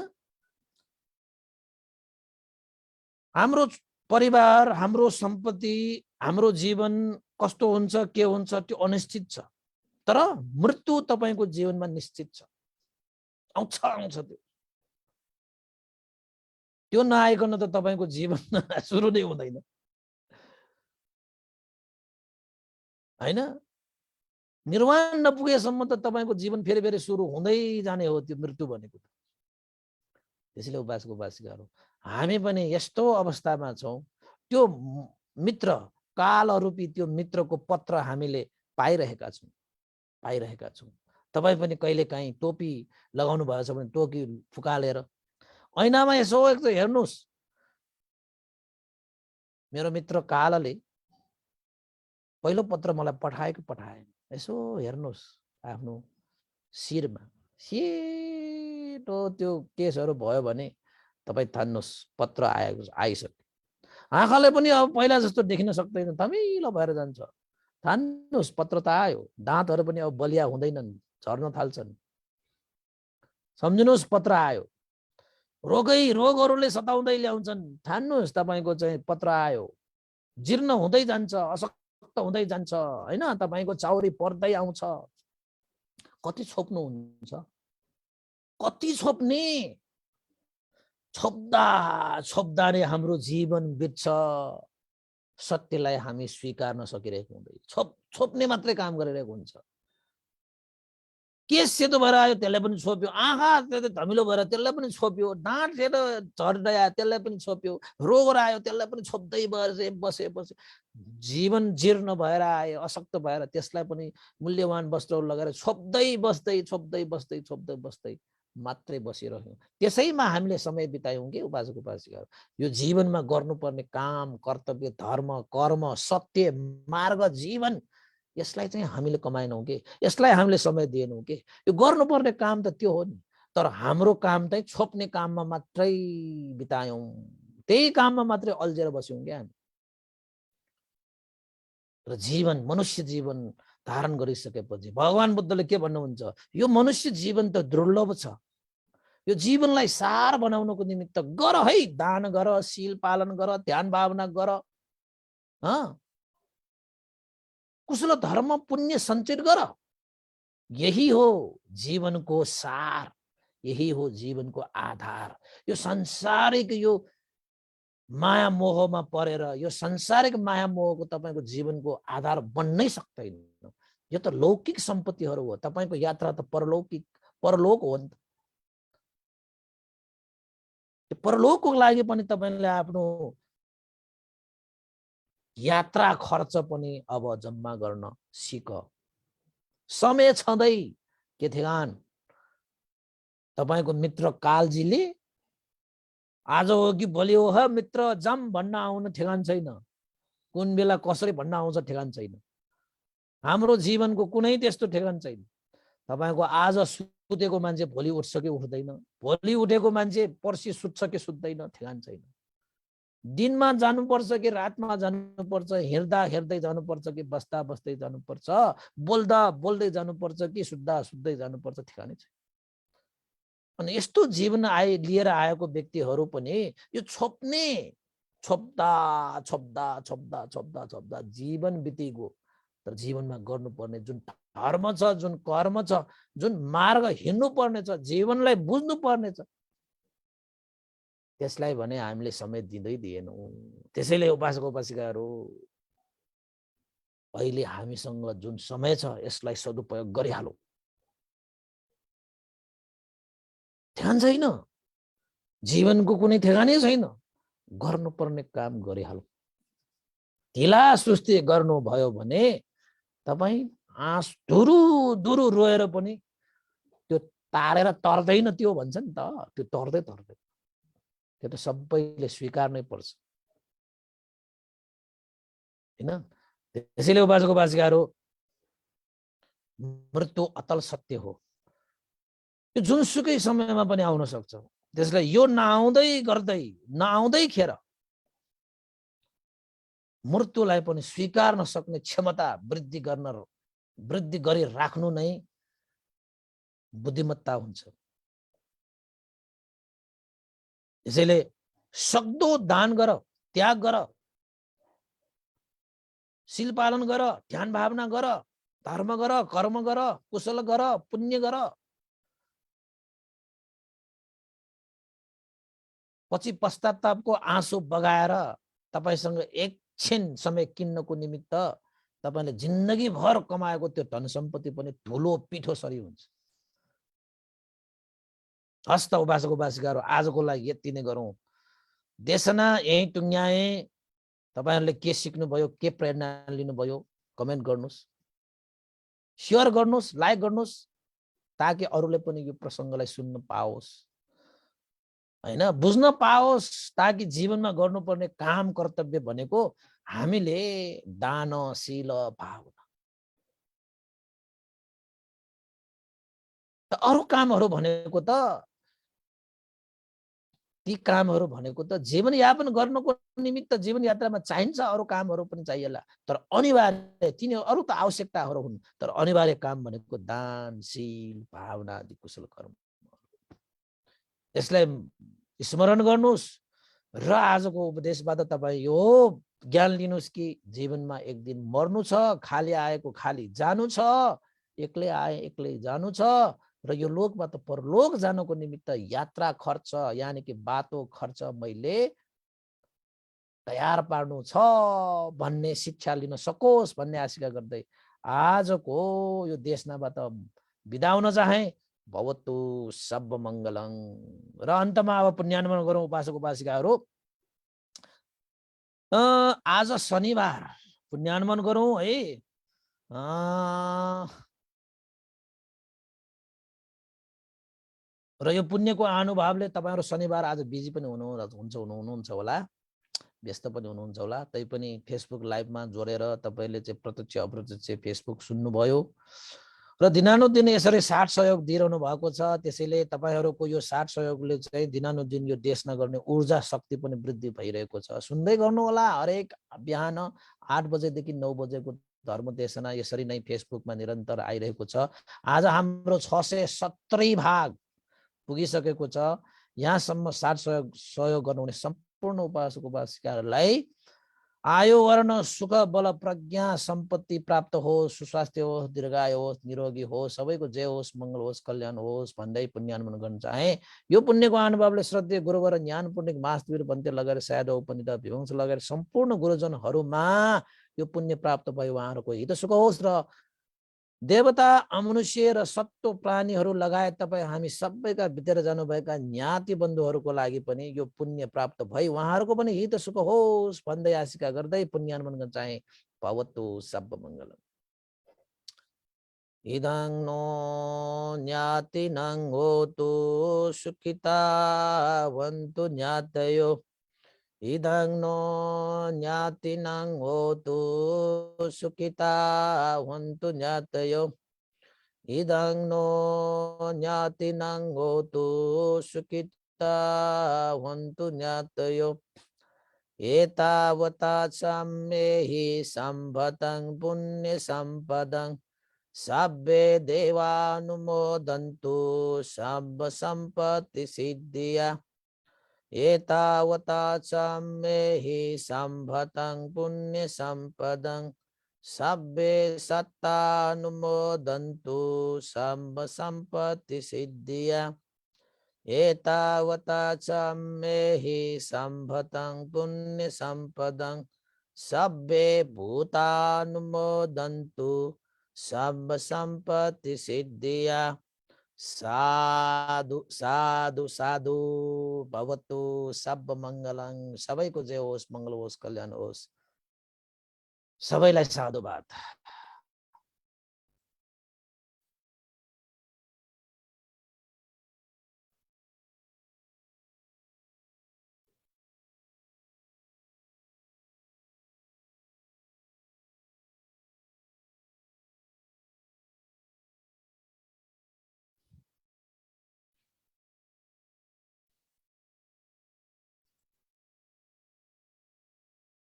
हाम्रो परिवार, हाम्रो सम्पत्ति, हाम्रो जीवन कस्तो हुन्छ, के हुन्छ, त्यो अनिश्चित छ। तर मृत्यु तपाईको जीवनमा निश्चित छ, आउँछ आउँछ। त्यो नआइकन त तपाईको जीवन सुरु नै हुँदैन, हैन? निर्वाण नपुगेसम्म त तपाईको जीवन फेरि फेरि सुरु हुँदै जाने हो त्यो मृत्यु भनेको। त्यसैले उपासक उपासिकाहरू, हामी पनि यस्तो अवस्थामा छौँ, त्यो मित्र कालरूपी त्यो मित्रको पत्र हामीले पाइरहेका छौँ, पाइरहेका छौँ। तपाईँ पनि कहिलेकाहीँ टोपी लगाउनु भएछ भने टोपी फुकालेर ऐनामा यसो हेर्नुहोस्। मेरो मित्र कालले पहिलो पत्र मलाई पठाएन, यसो हेर्नुहोस् आफ्नो शिरमा सेतो त्यो केसहरू भयो भने तपाईँ ठान्नुहोस् पत्र आइसक्यो। आँखाले पनि अब पहिला जस्तो देखिन सक्दैन, धमिलो भएर जान्छ। ठान्नुहोस् पत्र त आयो। दाँतहरू पनि अब बलिया हुँदैनन्, झर्न थाल्छन्। सम्झिनुहोस् पत्र आयो। रोगहरूले सताउँदै ल्याउँछन्, ठान्नुहोस् तपाईँको चाहिँ पत्र आयो। जीर्ण हुँदै जान्छ, अशक्त हुँदै जान्छ, हैन? तपाईँको चाउरी पर्दै आउँछ। कति छोप्नुहुन्छ, कति छोप्ने? छोप्दा छोप्दा नै हाम्रो जीवन बित्छ, सत्यलाई हामी स्वीकार्न सकिरहेको हुँदैन। छोप्ने मात्रै काम गरिरहेको हुन्छ। केस सेतो भएर आयो त्यसलाई पनि छोप्यो, आँखा धमिलो भएर त्यसलाई पनि छोप्यो, दाँत सेतो झर्दै आयो त्यसलाई पनि छोप्यो, रोग आयो त्यसलाई पनि छोप्दै बसे बसे जीवन जीर्ण भएर आयो, अशक्त भएर त्यसलाई पनि मूल्यवान वस्त्रहरू लगाएर छोप्दै बस्दै मात्रै बसिरह्यौँ। त्यसैमा हामीले समय बितायौँ कि उपासक उपासिकाहरू। यो जीवनमा गर्नुपर्ने काम, कर्तव्य, धर्म, कर्म, सत्य, मार्ग, जीवन, यसलाई चाहिँ हामीले कमाएनौँ कि, यसलाई हामीले समय दिएनौँ कि। यो गर्नुपर्ने काम त त्यो हो नि, तर हाम्रो काम चाहिँ छोप्ने काममा मात्रै बितायौँ, त्यही काममा मात्रै अल्झेर बस्यौँ क्या हामी। र जीवन, मनुष्य जीवन धारण गरिसकेपछि भगवान बुद्धले के भन्नुहुन्छ, यो मनुष्य जीवन त दुर्लभ छ, यो जीवनलाई सार बनाउनको निमित्त गर है, दान गर, शील पालन गर, ध्यान भावना गर, कुशल धर्म पुण्य सञ्चित गर। यही हो जीवनको सार, यही हो जीवनको आधार। यो संसारिक यो माया मोहमा परेर यो संसारिक माया मोहको तपाईको जीवनको आधार बन्नै सक्दैन। यो त लौकिक सम्पत्तिहरू हो, तपाईको यात्रा त परलौकिक परलोक हो नि। परलोकको लागि पनि तपाईले आफ्नो यात्रा खर्च पनि अब जम्मा गर्न सिक। समय छँदै के ठेगान तपाईको मित्र कालजीले आज हो कि भोलि हो ह मित्र जम भन्न आउन ठेगान छैन, कुन बेला कसरी भन्न आउँछ ठेगान छैन। हाम्रो जीवनको कुनै त्यस्तो ठेगान छैन। तपाईको आज सुतेको मान्छे भोलि उठ्छ कि उठ्दैन, भोलि उठेको मान्छे पर्सि सुत्छ कि सुत्दैन, ठेगान छैन। दिनमा जानुपर्छ कि रातमा जानुपर्छ, हिँड्दा हिँड्दै जानुपर्छ कि बस्दा बस्दै जानुपर्छ, बोल्दा बोल्दै जानुपर्छ कि सुत्दा सुत्दै जानुपर्छ, ठेगानै छैन। अनि यस्तो जीवन लिएर आएको व्यक्तिहरू पनि यो छोप्ने छोप्दा छोप्दा छोप्दा छोप्दा छोप्दा जीवन बितिगयो। तर जीवनमा गर्नुपर्ने जुन धर्म छ, जुन कर्म छ, जुन मार्ग हिँड्नु पर्ने छ, जीवनलाई बुझ्नु पर्ने छ, त्यसलाई भने हामीले समय दिँदै दिएनौँ। त्यसैले उपासक उपासिकाहरू अहिले हामीसँग जुन समय छ यसलाई सदुपयोग गरिहालौँ। ठेगान छैन, जीवनको कुनै ठेगानै छैन, गर्नुपर्ने काम गरिहालौँ। ढिला सुस्ती गर्नुभयो भने तपाईँ धुरु धुरु रोएर पनि त्यो तारेर तर्दैन त्यो भन्छ नि त, त्यो तर्दै तर्दैन। त्यो त सबैले स्वीकार्नै पर्छ हैन। त्यसैले उपासक उपासिकाहरू मृत्यु अतल सत्य हो, यो जुनसुकै समयमा पनि आउन सक्छ। त्यसलाई यो नआउँदै गर्दै नआउँदै खेर मृत्युलाई पनि स्वीकार्न सक्ने क्षमता वृद्धि गरी राख्नु नै बुद्धिमत्ता हुन्छ। त्यसैले सक्दो दान गर, त्याग गर, शील पालन गर, ध्यान भावना गर, धर्म गर, कर्म गर, कुशल गर, पुण्य गर। पछि पश्चातापको आँसु बगाएर तपाईसँग एकछिन समय किन्नको निमित्त तपाईले जिन्दगी भर कमाएको त्यो धन सम्पत्ति पनि धुलो पिठो सरी हुन्छ। हस्त उपासक उपासिकाहरू आजको लागि यति नै गरौँ। देशना यही टुङ्ग्याए। तपाईहरुले के सिक्नुभयो, के प्रेरणा लिनुभयो कमेन्ट गर्नुस्, शेयर गर्नुस्, लाइक गर्नुस्, ताकि अरूले पनि यो प्रसङ्गलाई सुन्न पाओस् हैन, बुझ्न पाओस्, ताकि जीवनमा गर्नुपर्ने काम कर्तव्य भनेको हामीले दान शील भावना त अरु कामहरु भनेको त ती कामहरु भनेको त जीवन यापन गर्नको निमित्त जीवन यात्रामा चाहिन्छ, अरु कामहरु पनि चाहिएला। तर अनिवार्य तिनी अरु त आवश्यकताहरु हुन्, तर अनिवार्य काम भनेको दान शील भावना आदि कुशल कर्म। यसलाई स्मरण गर्नुस् र आजको उपदेशबाट तपाई यो ज्ञान लिनुस् कि जीवनमा एक दिन मर्नु छ, खाली आएको खाली जानु छ, एक्लै आए एक्लै जानु छ र यो लोकबाट परलोक जानको निमित्त यात्रा खर्च यानी कि बाटो खर्च मैले तयार पार्नु छ भन्ने शिक्षा लिन सकोस् भन्ने आशा गर्दै आजको यो देशनाबाट बिदा हुन चाहे। भवतु सब मङ्गलं। र अन्तमा अब पुण्यानुमोदन गरौँ उपासक उपासिकाहरू। आज शनिबार पुण्यानुमोदन गरौँ है। र यो पुण्यको अनुभवले तपाईँहरू शनिबार आज बिजी पनि हुनुहुन्छ होला, व्यस्त पनि हुनुहुन्छ होला। तैपनि फेसबुक लाइभमा जोडेर तपाईँले चाहिँ प्रत्यक्ष अप्रत्यक्ष फेसबुक सुन्नुभयो र दिनानुदिन यसरी साथ सहयोग दिइरहनु भएको छ। त्यसैले तपाईँहरूको यो साथ सहयोगले चाहिँ दिनानुदिन यो देश नगर्ने ऊर्जा शक्ति पनि वृद्धि भइरहेको छ। सुन्दै गर्नुहोला, हरेक बिहान 8 बजेदेखि 9 बजेको धर्मदेशना यसरी नै फेसबुकमा निरन्तर आइरहेको छ। आज हाम्रो 670 भाग पुगिसकेको छ। यहाँसम्म साथ सहयोग गर्नुहुने सम्पूर्ण उपासक उपासिकाहरूलाई आयु वर्ण सुख बल प्रज्ञा सम्पत्ति प्राप्त होस्, सुस्वास्थ्य होस्, दीर्घायु होस्, निरोगी होस्, सबैको जय होस्, मङ्गल होस्, कल्याण होस् भन्दै पुण्यानुमोदन गर्न चाहे। यो पुण्यको अनुभवले श्रद्धेय गुरुवर ज्ञान पुण्य मास्तवीर बन्ते लगेर सायद उपनित विवंश लगेर सम्पूर्ण गुरुजनहरूमा यो पुण्य प्राप्त भयो। उहाँहरूको हित सुख होस् र देवता अमनुष्य र सत्व प्राणीहरू लगायत तपाईँ हामी सबैका बितेर जानुभएका ज्ञाति बन्धुहरूको लागि पनि यो पुण्य प्राप्त भई उहाँहरूको पनि हित सुख होस् भन्दै आशिका गर्दै पुण्यानुमोदन गर्न चाहे। भवतु सब मङ्गलम्। इदं नो ज्ञातिनं होतु सुखिता वन्तु ज्ञातयो। इदं नो ज्ञातिनं होतु सुखिता वन्तु ज्ञातयो। इदं नो ज्ञातिनं होतु सुखिता वन्तु ज्ञातयो। एतावता सम्मेहि सम्भतं पुण्य सम्पदं सब्बे देवानुमोदन्तु सब्ब सम्पत्ति सिद्धिया। एतावता सम्मेहि सम्भतं पुण्य सम्पदं सब्बे सत्तानुमोदन्तु सब्ब सम्पत्ति सिद्धिया। एतावता सम्मेहि सम्भतं पुण्य सम्पदं सब्बे भूतानुमोदन्तु सब्ब सम्पत्ति सिद्धिया। साधु साधु साधु। भवतु सब मङ्गलं। सबैको जय होस्, मङ्गल होस्, कल्याण होस्। सबैलाई साधुवाद।